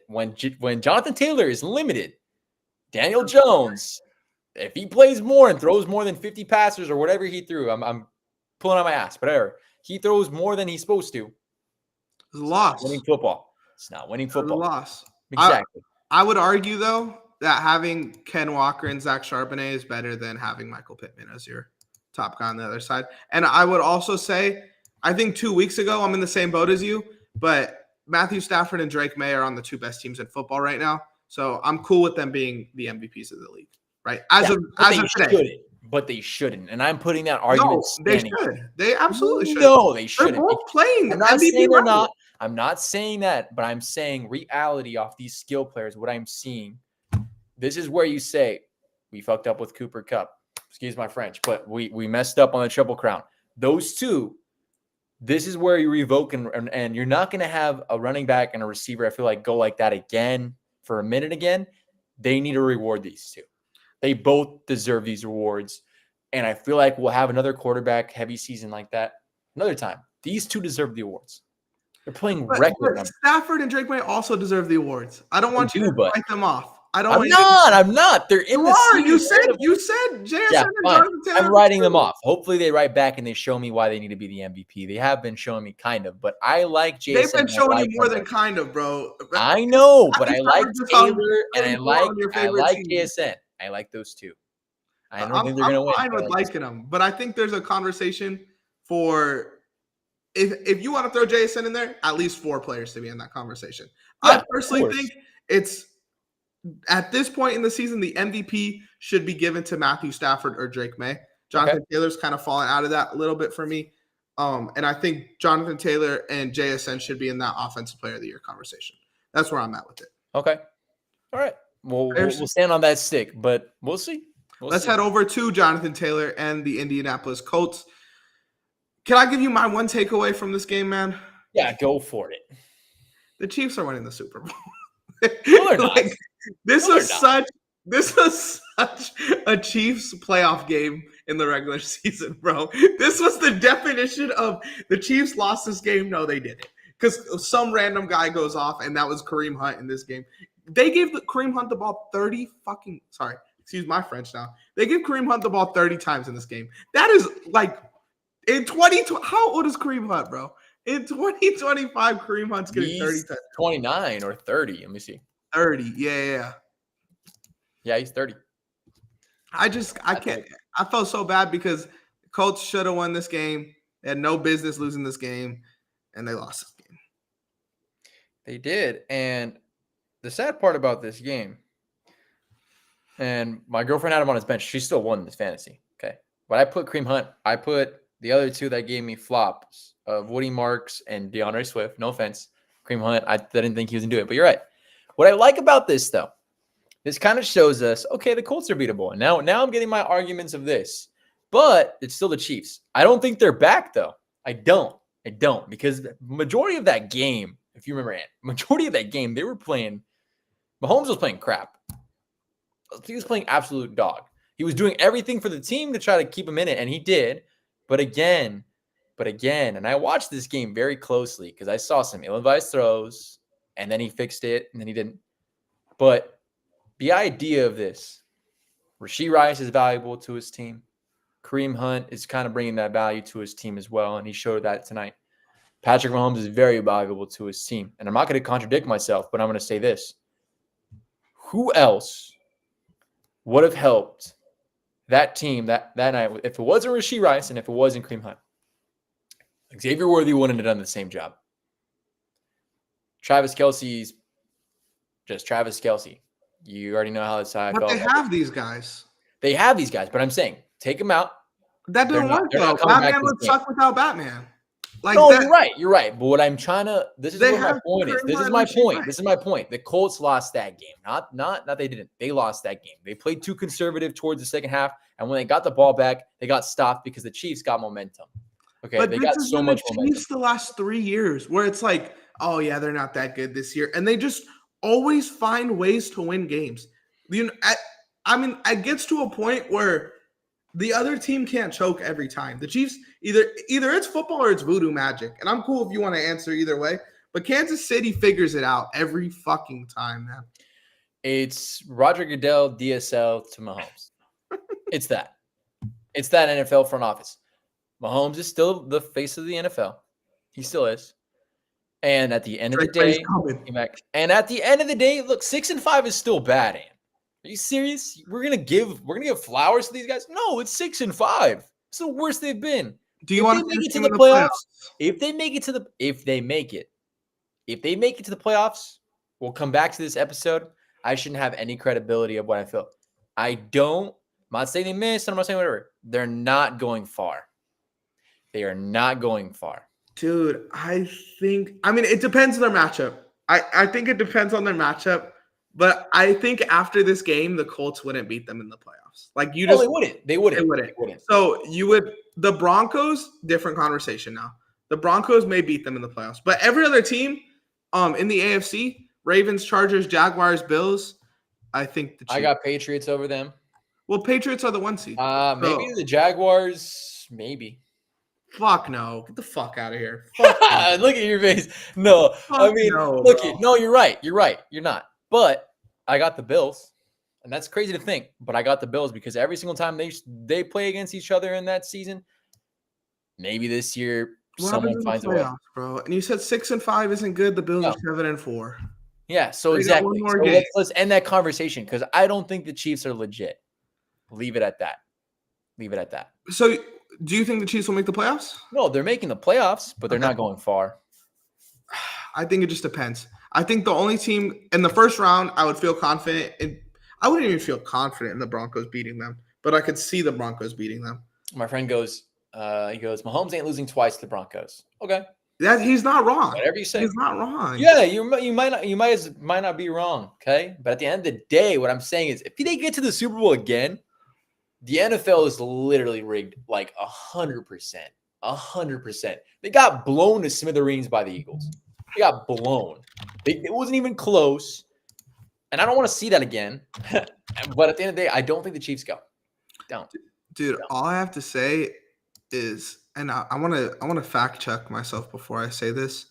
When Jonathan Taylor is limited, Daniel Jones, if he plays more and throws more than 50 passes or whatever he threw, I'm pulling on my ass, whatever. He throws more than he's supposed to. It's a loss. Winning football. It's not winning football. It's a loss. Exactly. I would argue, though, that having Ken Walker and Zach Charbonnet is better than having Michael Pittman as your top guy on the other side. And I would also say, I think 2 weeks ago, I'm in the same boat as you, but Matthew Stafford and Drake May are on the two best teams in football right now. So I'm cool with them being the MVPs of the league, right? As of today. But they shouldn't. And I'm putting that argument. No, they should. They absolutely should. No, they shouldn't. They're both playing. I'm not saying they're not. I'm not saying that, but I'm saying reality off these skill players, what I'm seeing. This is where you say, we fucked up with Cooper Kupp. Excuse my French, but we messed up on the Triple Crown. Those two, this is where you revoke and you're not going to have a running back and a receiver, I feel like, go like that again for a minute again. They need to reward these two. They both deserve these rewards. And I feel like we'll have another quarterback heavy season like that another time. These two deserve the awards. They're playing record numbers. Stafford and Drake May also deserve the awards. I don't want you to write them off. I'm not. They're in the season. You said JSN yeah, and Jonathan Taylor. I'm writing them off. Hopefully they write back and they show me why they need to be the MVP. They have been showing me kind of, but I like JSN. They've been showing you more than kind of, bro. I know, but I like Taylor and I like JSN. I like those two. I don't think they're going to win. I'm fine with liking them, but I think there's a conversation for if you want to throw JSN in there, at least 4 players to be in that conversation. Yeah, I personally think it's at this point in the season, the MVP should be given to Matthew Stafford or Drake May. Jonathan Taylor's kind of fallen out of that a little bit for me. And I think Jonathan Taylor and JSN should be in that Offensive Player of the Year conversation. That's where I'm at with it. Okay. All right. We'll stand on that stick, but we'll see. Let's head over to Jonathan Taylor and the Indianapolis Colts. Can I give you my one takeaway from this game, man? Yeah, go for it. The Chiefs are winning the Super Bowl. No, they're not. This was such a Chiefs playoff game in the regular season, bro. This was the definition of the Chiefs lost this game. No, they didn't. Because some random guy goes off, and that was Kareem Hunt in this game. They gave Kareem Hunt the ball excuse my French now. They give Kareem Hunt the ball 30 times in this game. That is like in 2020. How old is Kareem Hunt, bro? In 2025, Kareem Hunt's getting 30 times. 29 or 30. Let me see. 30. Yeah. Yeah, he's 30. I can't. I felt so bad because the Colts should have won this game. They had no business losing this game, and they lost this game. They did. And the sad part about this game, and my girlfriend had him on his bench. She still won this fantasy. Okay. But I put Kareem Hunt. I put the other two that gave me flops of Woody Marks and DeAndre Swift. No offense. Kareem Hunt, I didn't think he was going to do it. But you're right. What I like about this, though, this kind of shows us, okay, the Colts are beatable. And now I'm getting my arguments of this. But it's still the Chiefs. I don't think they're back, though. I don't. Because the majority of that game, if you remember, majority of that game, they were playing – Mahomes was playing crap. He was playing absolute dog. He was doing everything for the team to try to keep him in it, and he did. But again, and I watched this game very closely because I saw some ill-advised throws, and then he fixed it, and then he didn't. But the idea of this, Rashee Rice is valuable to his team. Kareem Hunt is kind of bringing that value to his team as well, and he showed that tonight. Patrick Mahomes is very valuable to his team. And I'm not going to contradict myself, but I'm going to say this. Who else would have helped that team that night if it wasn't Rashee Rice and if it wasn't Kareem Hunt? Xavier Worthy wouldn't have done the same job. Travis Kelce's just Travis Kelce. You already know how this side felt. But they have these guys. They have these guys, but I'm saying take them out. That didn't work, though. Batman would suck without Batman. You're right. But what I'm trying to – this is what my point is. This is my point. The Colts lost that game. Not they didn't. They lost that game. They played too conservative towards the second half, and when they got the ball back, they got stopped because the Chiefs got momentum. Okay, but they got so much momentum. Chiefs the last 3 years where it's like, oh, yeah, they're not that good this year. And they just always find ways to win games. You know, it gets to a point where the other team can't choke every time. The Chiefs, either it's football or it's voodoo magic. And I'm cool if you want to answer either way. But Kansas City figures it out every fucking time, man. It's Roger Goodell, DSL to Mahomes. It's that. It's that NFL front office. Mahomes is still the face of the NFL. He still is. And at the end of the day, look, 6-5 is still bad, Ann. Are you serious? We're gonna give flowers to these guys? No, it's 6-5. It's the worst they've been. Do you want to make it to the playoffs? If they make it to the playoffs, we'll come back to this episode. I shouldn't have any credibility of what I feel. I'm not saying they missed, I'm not saying whatever. They're not going far. They are not going far. Dude, it depends on their matchup. I think it depends on their matchup. But I think after this game, the Colts wouldn't beat them in the playoffs. They wouldn't. So the Broncos, different conversation now. The Broncos may beat them in the playoffs. But every other team in the AFC, Ravens, Chargers, Jaguars, Bills, I think the Chiefs. I got Patriots over them. Well, Patriots are the 1 seed. Maybe the Jaguars, maybe. Fuck no. Get the fuck out of here. Look at your face. No. No, you're right. You're not. But I got the Bills, and that's crazy to think, but I got the Bills because every single time they play against each other in that season, maybe this year someone finds a way. Bro. And you said 6-5 isn't good. The Bills are 7-4. Yeah, so exactly. So let's end that conversation because I don't think the Chiefs are legit. Leave it at that. So do you think the Chiefs will make the playoffs? No, they're making the playoffs, but they're not going far. I think it just depends. I think the only team in the first round I would feel confident in. I wouldn't even feel confident in the Broncos beating them, but I could see the Broncos beating them. My friend goes, Mahomes ain't losing twice to the Broncos. Okay, That he's not wrong. whatever you say. He's not wrong. Yeah, you might not be wrong. Okay, but at the end of the day, what I'm saying is, if they get to the Super Bowl again, the NFL is literally rigged like 100%. 100%. They got blown to smithereens by the Eagles. They got blown. It wasn't even close. And I don't want to see that again. But at the end of the day, I don't think the Chiefs go. Don't. Dude, all I have to say is, and I want to fact check myself before I say this.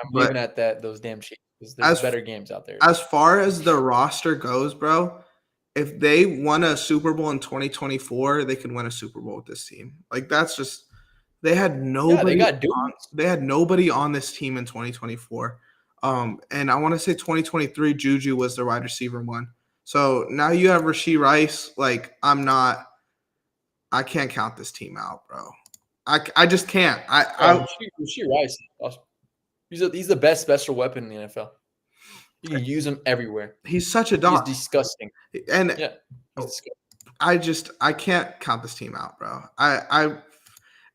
I'm leaving at that those damn Chiefs. There's better games out there. As far as the roster goes, bro, if they won a Super Bowl in 2024, they could win a Super Bowl with this team. Like that's just they had nobody. Yeah, they had nobody on this team in 2024. And I want to say 2023, Juju was the wide receiver one. So now you have Rashee Rice. Like I can't count this team out, bro. I just can't. Rashee Rice. Awesome. He's the best special weapon in the NFL. You can use him everywhere. He's such a dog. He's disgusting. And yeah, he's disgusting. I can't count this team out, bro.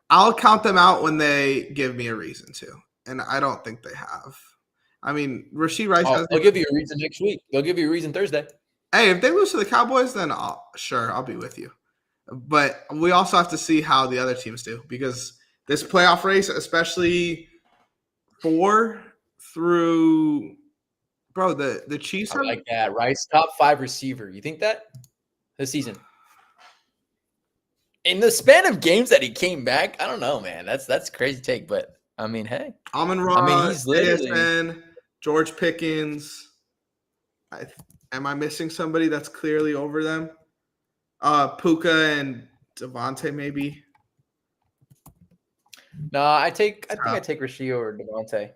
I'll count them out when they give me a reason to, and I don't think they have. I mean, Rashee Rice. They'll give you a reason next week. They'll give you a reason Thursday. Hey, if they lose to the Cowboys, then I'll be with you. But we also have to see how the other teams do because this playoff race, especially 4 through, bro, the Chiefs. I like that. Rice, top 5 receiver. You think that this season? In the span of games that he came back, I don't know, man. That's crazy take, but I mean, hey, Amon-Ra, he's literally ASN, George Pickens. Am I missing somebody that's clearly over them? Puka and Devontae, maybe. No, I think I take Rashee over Devontae.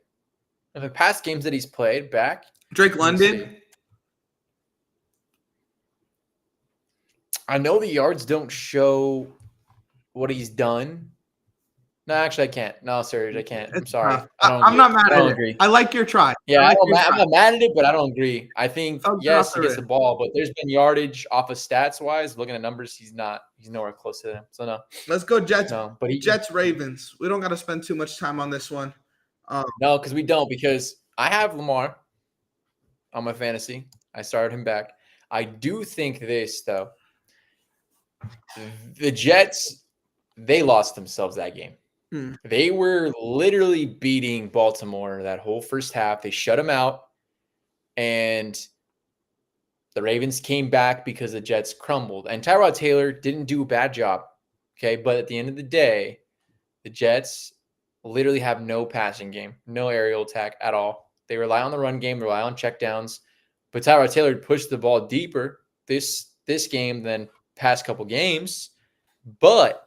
In the past games that he's played back, Drake London. I know the yards don't show what he's done. No, actually, I can't. No, Serge, I can't. I'm sorry. I'm not mad at it. I like your try. Yeah, I'm not mad at it, but I don't agree. I think, yes, he gets the ball, but there's been yardage off of stats-wise. Looking at numbers, he's nowhere close to them. So, no. Let's go Jets. No, but Jets, Ravens. We don't got to spend too much time on this one. No, because we don't. Because I have Lamar on my fantasy. I started him back. I do think this, though. The Jets, they lost themselves that game. They were literally beating Baltimore that whole first half. They shut them out. And the Ravens came back because the Jets crumbled. And Tyrod Taylor didn't do a bad job. Okay. But at the end of the day, the Jets literally have no passing game, no aerial attack at all. They rely on the run game, rely on checkdowns. But Tyrod Taylor pushed the ball deeper this game than past couple games. But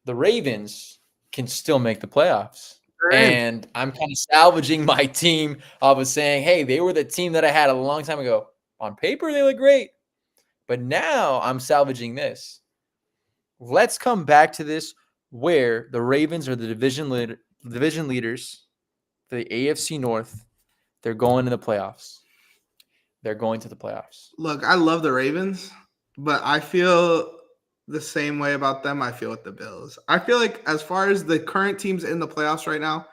the Ravens can still make the playoffs. And I'm kind of salvaging my team of saying, hey, they were the team that I had a long time ago. On paper, they look great. But now I'm salvaging this. Let's come back to this where the Ravens are the division leaders for the AFC North. They're going to the playoffs. They're going to the playoffs. Look, I love the Ravens, but I feel the same way about them I feel with the Bills. I feel like as far as the current teams in the playoffs right now,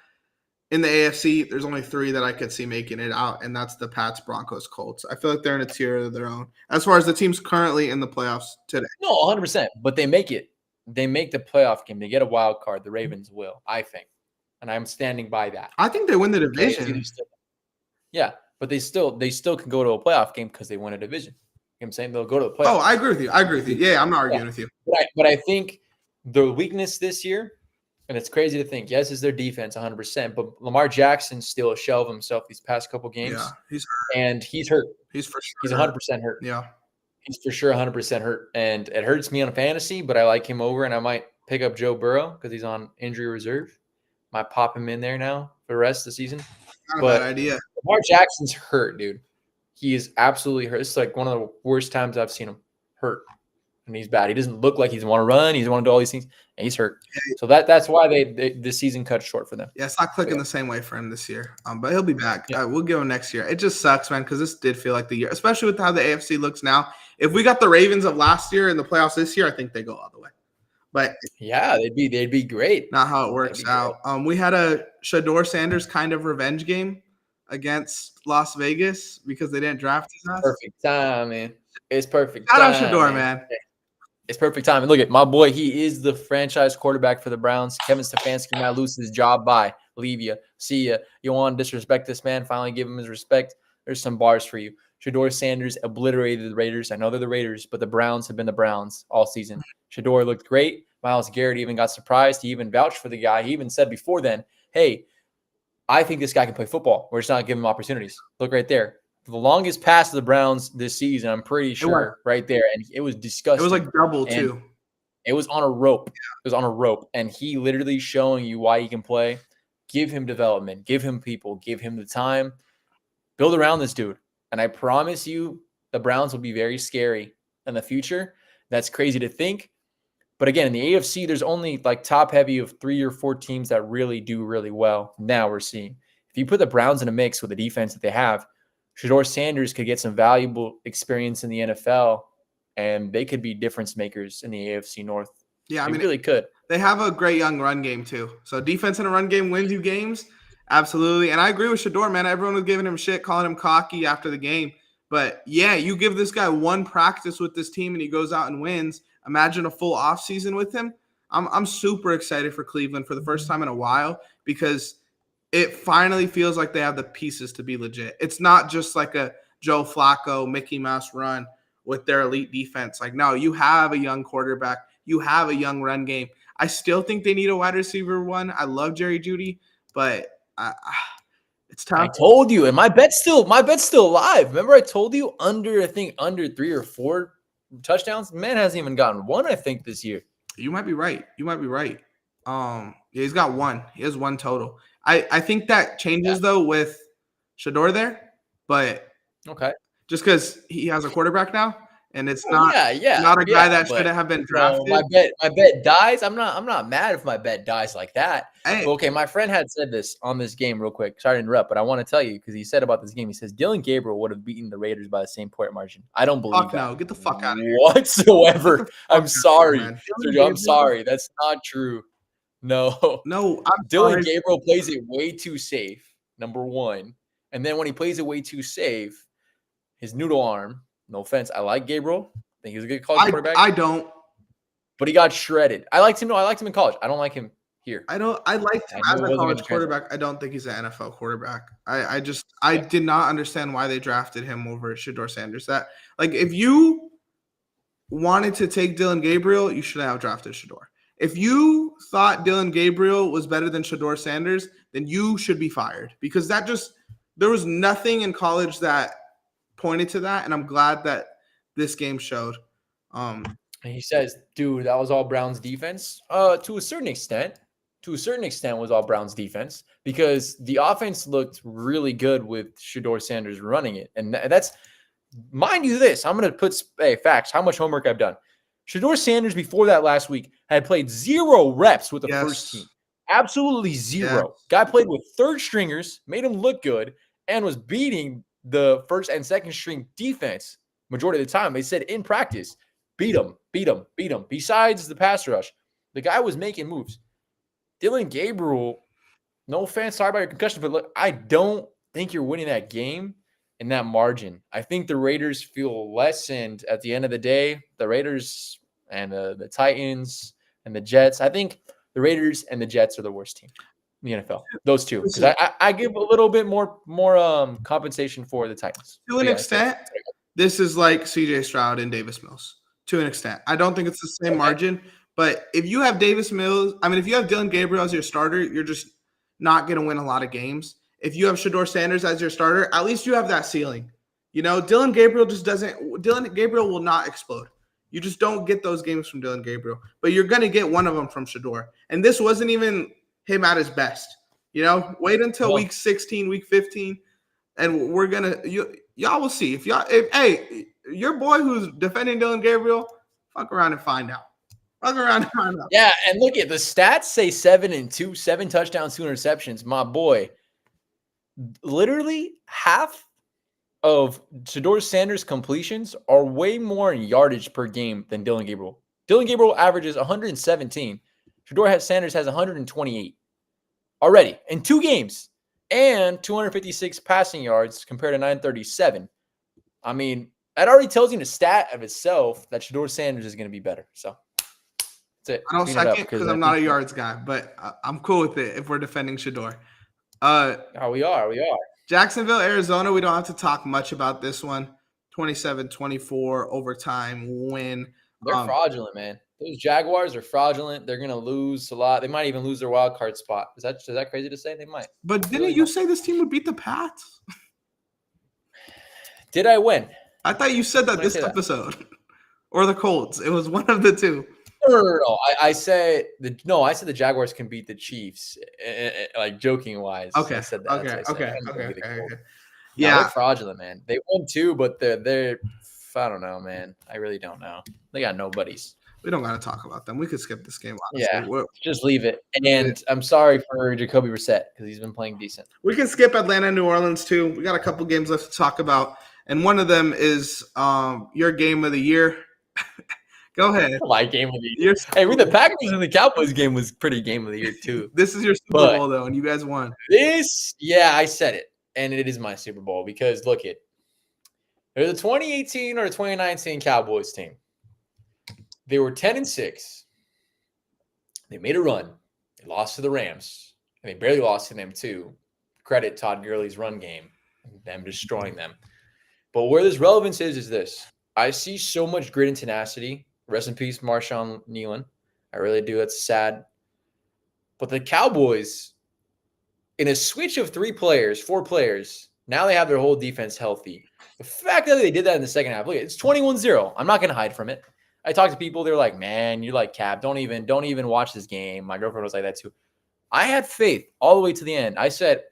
in the AFC, there's only 3 that I could see making it out, and that's the Pats, Broncos, Colts. I feel like they're in a tier of their own. As far as the teams currently in the playoffs today. No, 100%. But they make it. They make the playoff game. They get a wild card. The Ravens will, I think. And I'm standing by that. I think they win the division. Yeah, but they still can go to a playoff game because they win a division. You know what I'm saying? They'll go to the playoffs. Oh, I agree with you. Yeah, I'm not arguing with you. But I think the weakness this year, and it's crazy to think, yes, is their defense 100%, but Lamar Jackson's still a shell of himself these past couple games. Yeah, he's hurt. And he's hurt. He's for sure. He's 100% hurt. Yeah. He's for sure 100% hurt. And it hurts me on fantasy, but I like him over, and I might pick up Joe Burrow because he's on injury reserve. Might pop him in there now for the rest of the season. Not a bad idea. Lamar Jackson's hurt, dude. He is absolutely hurt. It's like one of the worst times I've seen him hurt. and he's bad. He doesn't look like he's want to run. He doesn't want to do all these things, and he's hurt. So that's why they this season cut short for them. Yeah, it's not clicking the same way for him this year. But he'll be back. Yeah. We'll give him next year. It just sucks, man, because this did feel like the year, especially with how the AFC looks now. If we got the Ravens of last year in the playoffs this year, I think they go all the way. But yeah, they'd be great. Not how it works out. We had a Shador Sanders kind of revenge game against Las Vegas because they didn't draft us. Perfect time, man. It's perfect. Shout out Shador, man. It's perfect time. And look at my boy. He is the franchise quarterback for the Browns. Kevin Stefanski might lose his job. Bye. Leave you. See ya. You want to disrespect this man? Finally give him his respect. There's some bars for you. Shador Sanders obliterated the Raiders. I know they're the Raiders, but the Browns have been the Browns all season. Shador looked great. Myles Garrett even got surprised. He even vouched for the guy. He even said before then, hey, I think this guy can play football. We're just not giving him opportunities. Look right there. The longest pass of the Browns this season, I'm pretty sure, right there. And it was disgusting. It was like double, too. It was on a rope. It was on a rope. And he literally showing you why he can play. Give him development. Give him people. Give him the time. Build around this dude. And I promise you, the Browns will be very scary in the future. That's crazy to think. But again, in the AFC, there's only like top heavy of 3 or 4 teams that really do really well. Now we're seeing. If you put the Browns in a mix with the defense that they have, Shador Sanders could get some valuable experience in the NFL, and they could be difference makers in the AFC North. Yeah, they really could. They have a great young run game, too. So defense in a run game wins you games. Absolutely. And I agree with Shador, man. Everyone was giving him shit, calling him cocky after the game. But, yeah, you give this guy one practice with this team and he goes out and wins. Imagine a full offseason with him. I'm super excited for Cleveland for the first time in a while because it finally feels like they have the pieces to be legit. It's not just like a Joe Flacco, Mickey Mouse run with their elite defense. Like, no, you have a young quarterback. You have a young run game. I still think they need a wide receiver one. I love Jerry Jeudy, but it's time. I told you, and my bet's still alive. Remember I told you under 3 or 4 touchdowns? Man hasn't even gotten one, I think, this year. You might be right. Yeah, he's got one. He has one total. I think that changes though with Shador there, but okay, just because he has a quarterback now, and it's not not a guy that should have been drafted. My bet dies. I'm not mad if my bet dies like that. Hey. But okay, my friend had said this on this game real quick. Sorry to interrupt, but I want to tell you because he said about this game. He says Dylan Gabriel would have beaten the Raiders by the same point margin. I don't believe that. No, get the fuck out of here whatsoever. I'm sorry, Sergio, I'm sorry. That's not true. No, Dylan Gabriel plays it way too safe. Number one, and then when he plays it way too safe, his noodle arm. No offense, I like Gabriel. I think he's a good college quarterback. I don't, but he got shredded. I liked him. No, I liked him in college. I don't like him here. I liked him as a college quarterback. I don't think he's an NFL quarterback. I did not understand why they drafted him over Shador Sanders. That like if you wanted to take Dylan Gabriel, you should have drafted Shador. If you thought Dylan Gabriel was better than Shador Sanders, then you should be fired because there was nothing in college that pointed to that, and I'm glad that this game showed. He says, dude, that was all Brown's defense. To a certain extent was all Brown's defense because the offense looked really good with Shador Sanders running it. And that's, mind you this, I'm going to put facts, how much homework I've done. Shador Sanders before that last week had played 0 reps with the first team. Absolutely 0. Yes. Guy played with third stringers, made him look good, and was beating the first and second string defense majority of the time. They said in practice, beat him. Besides the pass rush, the guy was making moves. Dylan Gabriel, no offense, sorry about your concussion, but look, I don't think you're winning that game in that margin. I think the Raiders feel lessened at the end of the day. The Raiders and the Titans and the Jets. I think the Raiders and the Jets are the worst team in the NFL. Those two. Because I give a little bit more compensation for the Titans. To an extent, this is like CJ Stroud and Davis Mills. To an extent. I don't think it's the same margin. But if you have Davis Mills, if you have Dylan Gabriel as your starter, you're just not going to win a lot of games. If you have Shador Sanders as your starter, at least you have that ceiling. Dylan Gabriel will not explode. You just don't get those games from Dylan Gabriel. But you're going to get one of them from Shador. And this wasn't even him at his best. Wait until week 16, week 15, and we're going to – y'all will see. If your boy who's defending Dylan Gabriel, Fuck around and find out. Fuck around and find out. Yeah, and look at the stats say 7-2, 7 touchdowns, 2 interceptions. My boy, literally half of Shedeur Sanders' completions are way more in yardage per game than Dylan Gabriel. Dylan Gabriel averages 117. Shedeur Sanders has 128 already in 2 games and 256 passing yards compared to 937. I mean, that already tells you the stat of itself that Shedeur Sanders is going to be better. So that's it. I don't second because I'm not a yards guy, but I'm cool with it if we're defending Shedeur. We are. Jacksonville, Arizona, we don't have to talk much about this one. 27-24 overtime win. They're fraudulent, man. Those Jaguars are fraudulent. They're going to lose a lot. They might even lose their wild card spot. Is that crazy to say? They might. But didn't you say this team would beat the Pats? Did I win? I thought you said that this episode. Or the Colts. It was one of the two. No. I said the Jaguars can beat the Chiefs, like joking wise. Okay. I said that. Okay. Yeah, they're fraudulent, man. They won 2, but they're I don't know, man. I really don't know. They got nobodies. We don't got to talk about them. We could skip this game. Honestly. Yeah, just leave it. And I'm sorry for Jacoby Brissett because he's been playing decent. We can skip Atlanta and New Orleans too. We got a couple games left to talk about, and one of them is your game of the year. Go ahead. My game of the year. Hey, the Packers and the Cowboys game was pretty game of the year too. This is your Super Bowl though, and you guys won. I said it, and it is my Super Bowl because look it. They're the 2018 or 2019 Cowboys team. They were 10-6. They made a run. They lost to the Rams. And they barely lost to them too. Credit Todd Gurley's run game, them destroying them. But where this relevance is this. I see so much grit and tenacity. Rest in peace, Marshawn Nealon. I really do. That's sad. But the Cowboys, in a switch of 4 players, now they have their whole defense healthy. The fact that they did that in the second half, look, it's 21-0. I'm not going to hide from it. I talked to people. They're like, man, you're like Cap. Don't even watch this game. My girlfriend was like that too. I had faith all the way to the end. I said,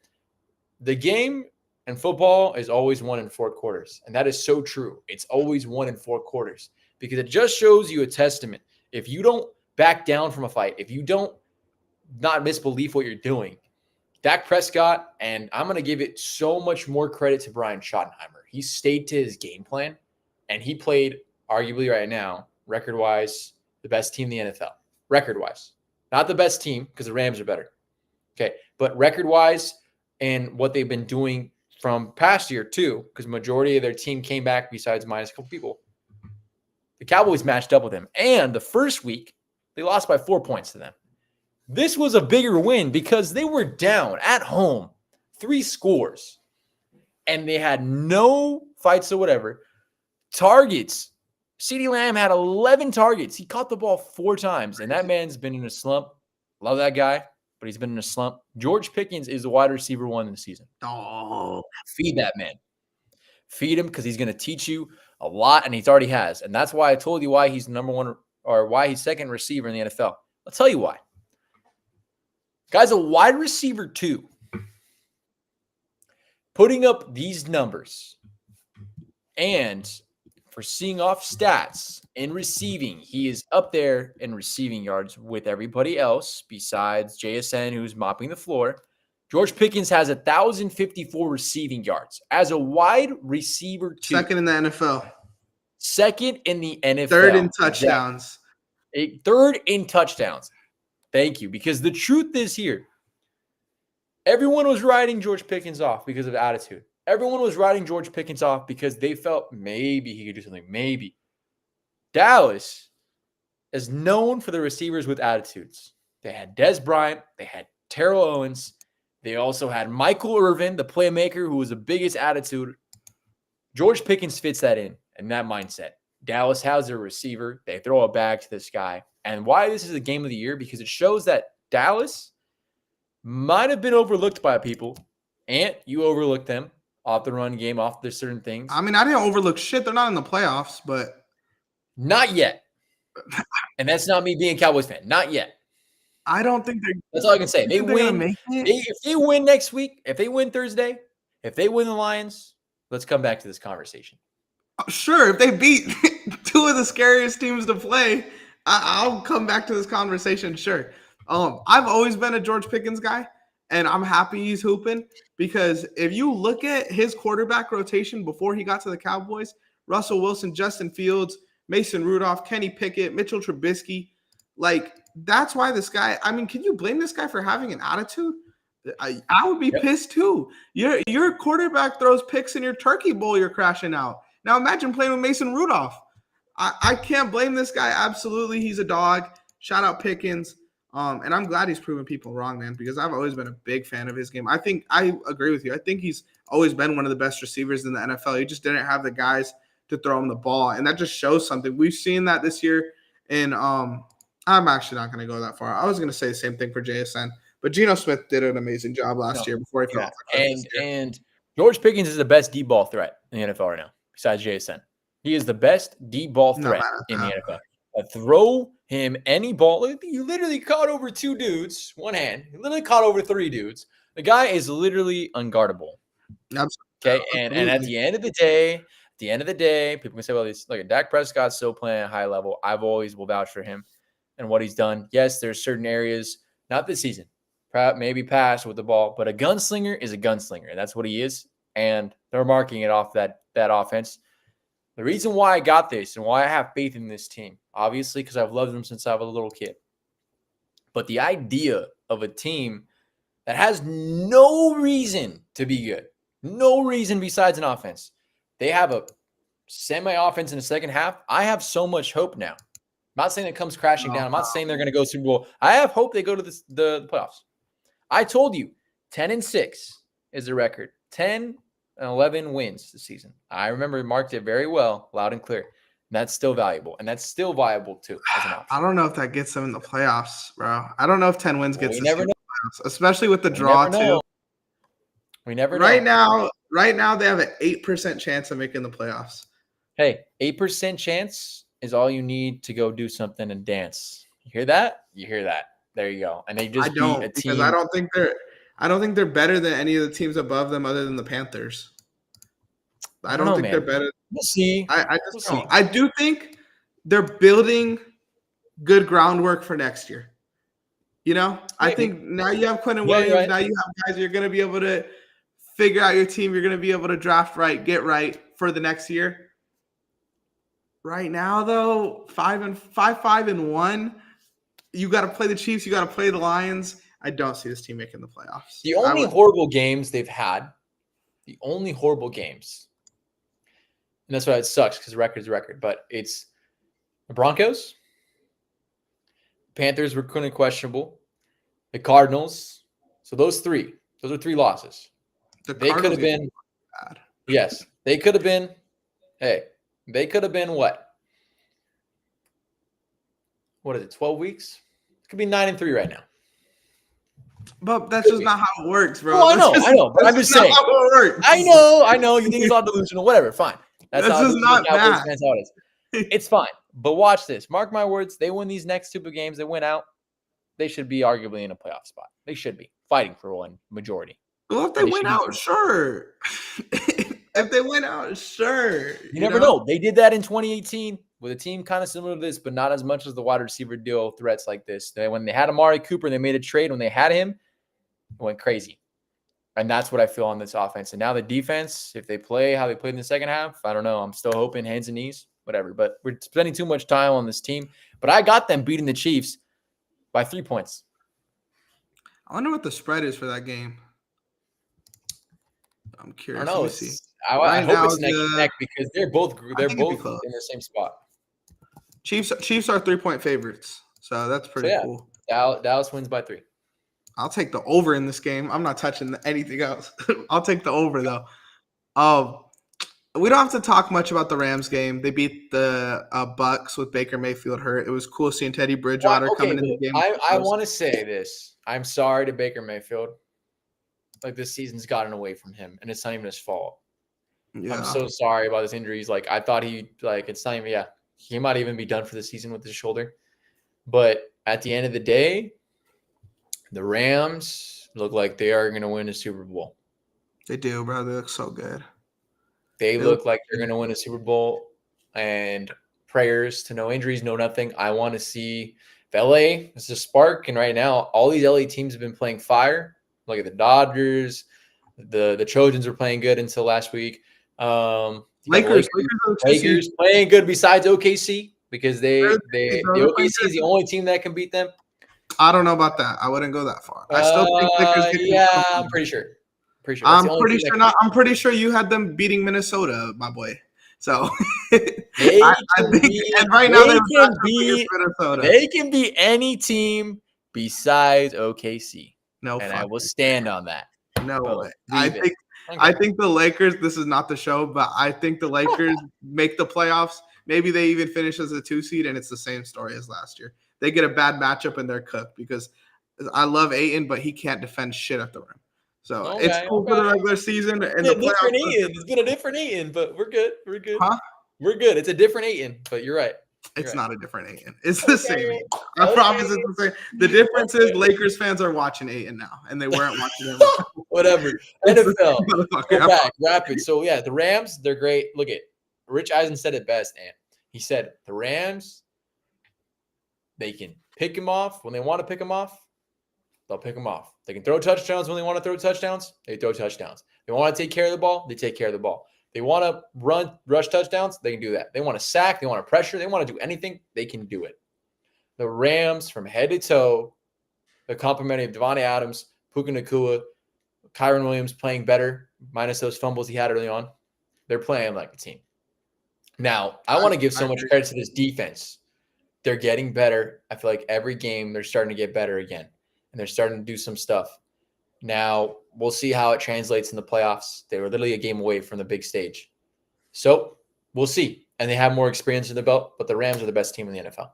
the game in football is always won in 4 quarters. And that is so true. It's always won in 4 quarters because it just shows you a testament. If you don't back down from a fight, if you don't not misbelieve what you're doing, Dak Prescott, and I'm going to give it so much more credit to Brian Schottenheimer. He stayed to his game plan, and he played arguably right now, record-wise, the best team in the NFL. Record-wise. Not the best team because the Rams are better. Okay, but record-wise and what they've been doing from past year too, because majority of their team came back besides minus a couple people. The Cowboys matched up with them. And the first week, they lost by 4 points to them. This was a bigger win because they were down at home, 3 scores, and they had no fights or whatever. Targets. CeeDee Lamb had 11 targets. He caught the ball 4 times, and that man's been in a slump. Love that guy, but he's been in a slump. George Pickens is the wide receiver 1 in the season. Oh, feed that man. Feed him because he's going to teach you a lot, and he's already has. And that's why I told you why he's number 1 or why he's second receiver in the NFL. I'll tell you why. Guy's a wide receiver 2. Putting up these numbers. And for seeing off stats in receiving, he is up there in receiving yards with everybody else besides JSN, who's mopping the floor. George Pickens has 1,054 receiving yards as a wide receiver 2. Second in the NFL. Second in the NFL. Third in touchdowns. Third in touchdowns. Thank you. Because the truth is here, everyone was writing George Pickens off because of attitude. Everyone was writing George Pickens off because they felt maybe he could do something. Maybe. Dallas is known for the receivers with attitudes. They had Dez Bryant. They had Terrell Owens. They also had Michael Irvin, the playmaker, who was the biggest attitude. George Pickens fits that in that mindset. Dallas has their receiver. They throw it back to this guy. And why this is the game of the year? Because it shows that Dallas might have been overlooked by people. And you overlooked them off the run game, off the certain things. I mean, I didn't overlook shit. They're not in the playoffs, but. Not yet. And that's not me being a Cowboys fan. Not yet. I don't think they're. That's all I can say. They win. If they win next week, if they win Thursday, if they win the Lions, let's come back to this conversation. Sure, if they beat two of the scariest teams to play. I'll come back to this conversation, sure. I've always been a George Pickens guy, and I'm happy he's hooping because if you look at his quarterback rotation before he got to the Cowboys, Russell Wilson, Justin Fields, Mason Rudolph, Kenny Pickett, Mitchell Trubisky, like that's why this guy. I mean, can you blame this guy for having an attitude? I would be pissed too. Your quarterback throws picks in your turkey bowl, you're crashing out. Now imagine playing with Mason Rudolph. I can't blame this guy. Absolutely, he's a dog. Shout out Pickens. And I'm glad he's proven people wrong, man, because I've always been a big fan of his game. I think I agree with you. I think he's always been one of the best receivers in the NFL. He just didn't have the guys to throw him the ball, and that just shows something. We've seen that this year. And I'm actually not going to go that far. I was going to say the same thing for JSN, but Geno Smith did an amazing job last year before he fell off the cliff. And George Pickens is the best deep ball threat in the NFL right now, besides JSN. He is the best deep ball threat in the NFL. Throw him any ball. You literally caught over two dudes, one hand. You literally caught over three dudes. The guy is literally unguardable. Okay, and at the end of the day, people can say, well, he's like Dak Prescott's still playing at a high level. I've always will vouch for him and what he's done. Yes, there's certain areas, not this season, maybe past with the ball, but a gunslinger is a gunslinger, and that's what he is. And they're marking it off that offense. The reason why I got this and why I have faith in this team, obviously, because I've loved them since I was a little kid. But the idea of a team that has no reason to be good, no reason besides an offense. They have a semi-offense in the second half. I have so much hope now. I'm not saying it comes crashing down. I'm not saying they're going to go Super Bowl. I have hope they go to the playoffs. I told you 10-6 is the record. 10-11 wins this season. I remember marked it very well, loud and clear. That's still valuable, and that's still viable too as an option. I don't know if that gets them in the playoffs, bro. I don't know if 10 wins gets them in the playoffs, especially with the draw too. We never know. Right now, they have an 8% chance of making the playoffs. Hey, 8% chance is all you need to go do something and dance. You hear that? You hear that? There you go. And they just beat a team. Because I don't think they're better than any of the teams above them other than the Panthers. I don't think they're better. We'll see. I just don't. I do think they're building good groundwork for next year. You know, maybe. I think now you have Quentin Williams. Right. Now you have guys you're going to be able to figure out your team. You're going to be able to draft right, get right for the next year. Right now, though, 5-1. You got to play the Chiefs. You got to play the Lions. I don't see this team making the playoffs. The only horrible games they've had, and that's why it sucks because record's record, but it's the Broncos, Panthers were kind of questionable, the Cardinals. So those are three losses. They could have been bad. Yes, they could have been. Hey, they could have been what? What is it? 12 weeks? It could be 9-3 right now. But that's just not how it works, bro. Oh, I know. But I'm just saying. How it works. I know. You think it's all delusional. Whatever. Fine. That's just not bad. That's how it is. It's fine. But watch this. Mark my words. They win these next two games. They win out. They should be arguably in a playoff spot. They should be fighting for one majority. Well, if they win out, sure. If they win out, sure. You never know. They did that in 2018 with a team kind of similar to this, but not as much as the wide receiver deal threats like this. When they had Amari Cooper and they made a trade, when they had him, it went crazy. And that's what I feel on this offense. And now the defense, if they play how they played in the second half, I don't know. I'm still hoping hands and knees, whatever. But we're spending too much time on this team. But I got them beating the Chiefs by 3 points. I wonder what the spread is for that game. I'm curious. I don't know. I hope it's neck and neck because they're both in the same spot. Chiefs are 3-point favorites, so that's pretty cool. Dallas wins by 3. I'll take the over in this game. I'm not touching anything else. I'll take the over though. We don't have to talk much about the Rams game. They beat the Bucks with Baker Mayfield hurt. It was cool seeing Teddy Bridgewater coming in the game. I want to say this. I'm sorry to Baker Mayfield. Like this season's gotten away from him, and it's not even his fault. Yeah. I'm so sorry about his injuries. Like I thought it's not even. Yeah, he might even be done for the season with his shoulder. But at the end of the day, the Rams look like they are going to win a Super Bowl. They do, bro. They look so good. They look like they're going to win a Super Bowl, and prayers to no injuries, no nothing. I want to see if LA is a spark. And right now, all these LA teams have been playing fire. Look at the Dodgers. The Trojans were playing good until last week. Lakers playing good besides OKC because the OKC is the only team that can beat them. I don't know about that. I wouldn't go that far. I still think Lakers. I'm pretty sure. I'm pretty sure you had them beating Minnesota, my boy. So I think, and right now they can be any team besides OKC. No, and I will stand on that. No way. I think the Lakers. This is not the show, but I think the Lakers make the playoffs. Maybe they even finish as a 2 seed, and it's the same story as last year. They get a bad matchup and they're cooked because I love Ayton, but he can't defend shit at the rim. So it's cool for the regular season and the playoffs. It's been a different Ayton, but we're good. We're good. Huh? We're good. It's a different Ayton, but you're right. It's not a different Ayton. It's the same. I promise it's the same. The difference is Lakers fans are watching Ayton now, and they weren't watching him. Whatever. NFL. Go back. Rapid. So, yeah, the Rams, they're great. Look at Rich Eisen said it best, and he said the Rams, they can pick him off when they want to pick him off. They'll pick them off. They can throw touchdowns when they want to throw touchdowns. They throw touchdowns. They want to take care of the ball. They take care of the ball. They want to rush touchdowns. They can do that. They want to sack. They want to pressure. They want to do anything. They can do it. The Rams, from head to toe, the complementing of Devontae Adams, Puka Nacua, Kyron Williams playing better, minus those fumbles he had early on. They're playing like a team. Now, I want to give so much credit to this defense. They're getting better. I feel like every game they're starting to get better again. And they're starting to do some stuff. Now, we'll see how it translates in the playoffs. They were literally a game away from the big stage. So, we'll see. And they have more experience in the belt, but the Rams are the best team in the NFL.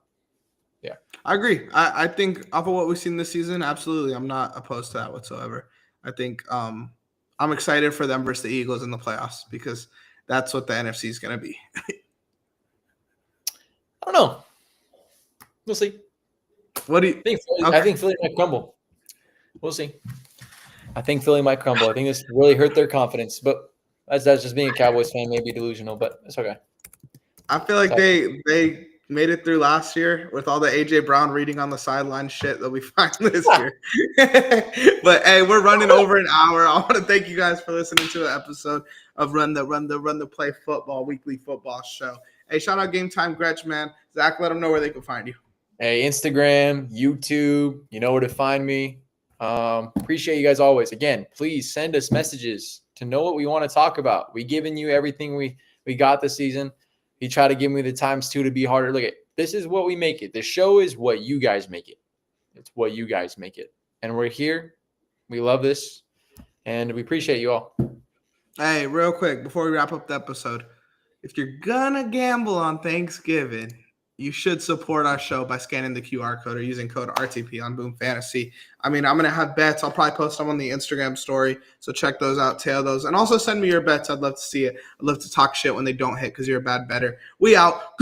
Yeah. I agree. I think off of what we've seen this season, absolutely. I'm not opposed to that whatsoever. I think I'm excited for them versus the Eagles in the playoffs because that's what the NFC is going to be. I don't know. We'll see. What do you think? I think Philly might crumble. We'll see. I think Philly might crumble. I think this really hurt their confidence, but that's just being a Cowboys fan, maybe delusional, but it's okay. I feel like they made it through last year with all the AJ Brown reading on the sideline shit that we find this year. But hey, we're running over an hour. I want to thank you guys for listening to an episode of Run the Play Football weekly football show. Hey, shout out Game Time Gretsch, man. Zach, let them know where they can find you. Hey, Instagram, YouTube, you know where to find me. Appreciate you guys always. Again, please send us messages to know what we want to talk about. We giving you everything we got this season. You try to give me the times 2 to be harder. Look at this is what we make it. The show is what you guys make it. It's what you guys make it. And we're here. We love this. And we appreciate you all. Hey, real quick, before we wrap up the episode, if you're gonna gamble on Thanksgiving, you should support our show by scanning the QR code or using code RTP on Boom Fantasy. I mean, I'm going to have bets. I'll probably post them on the Instagram story. So check those out, tail those. And also send me your bets. I'd love to see it. I'd love to talk shit when they don't hit because you're a bad bettor. We out.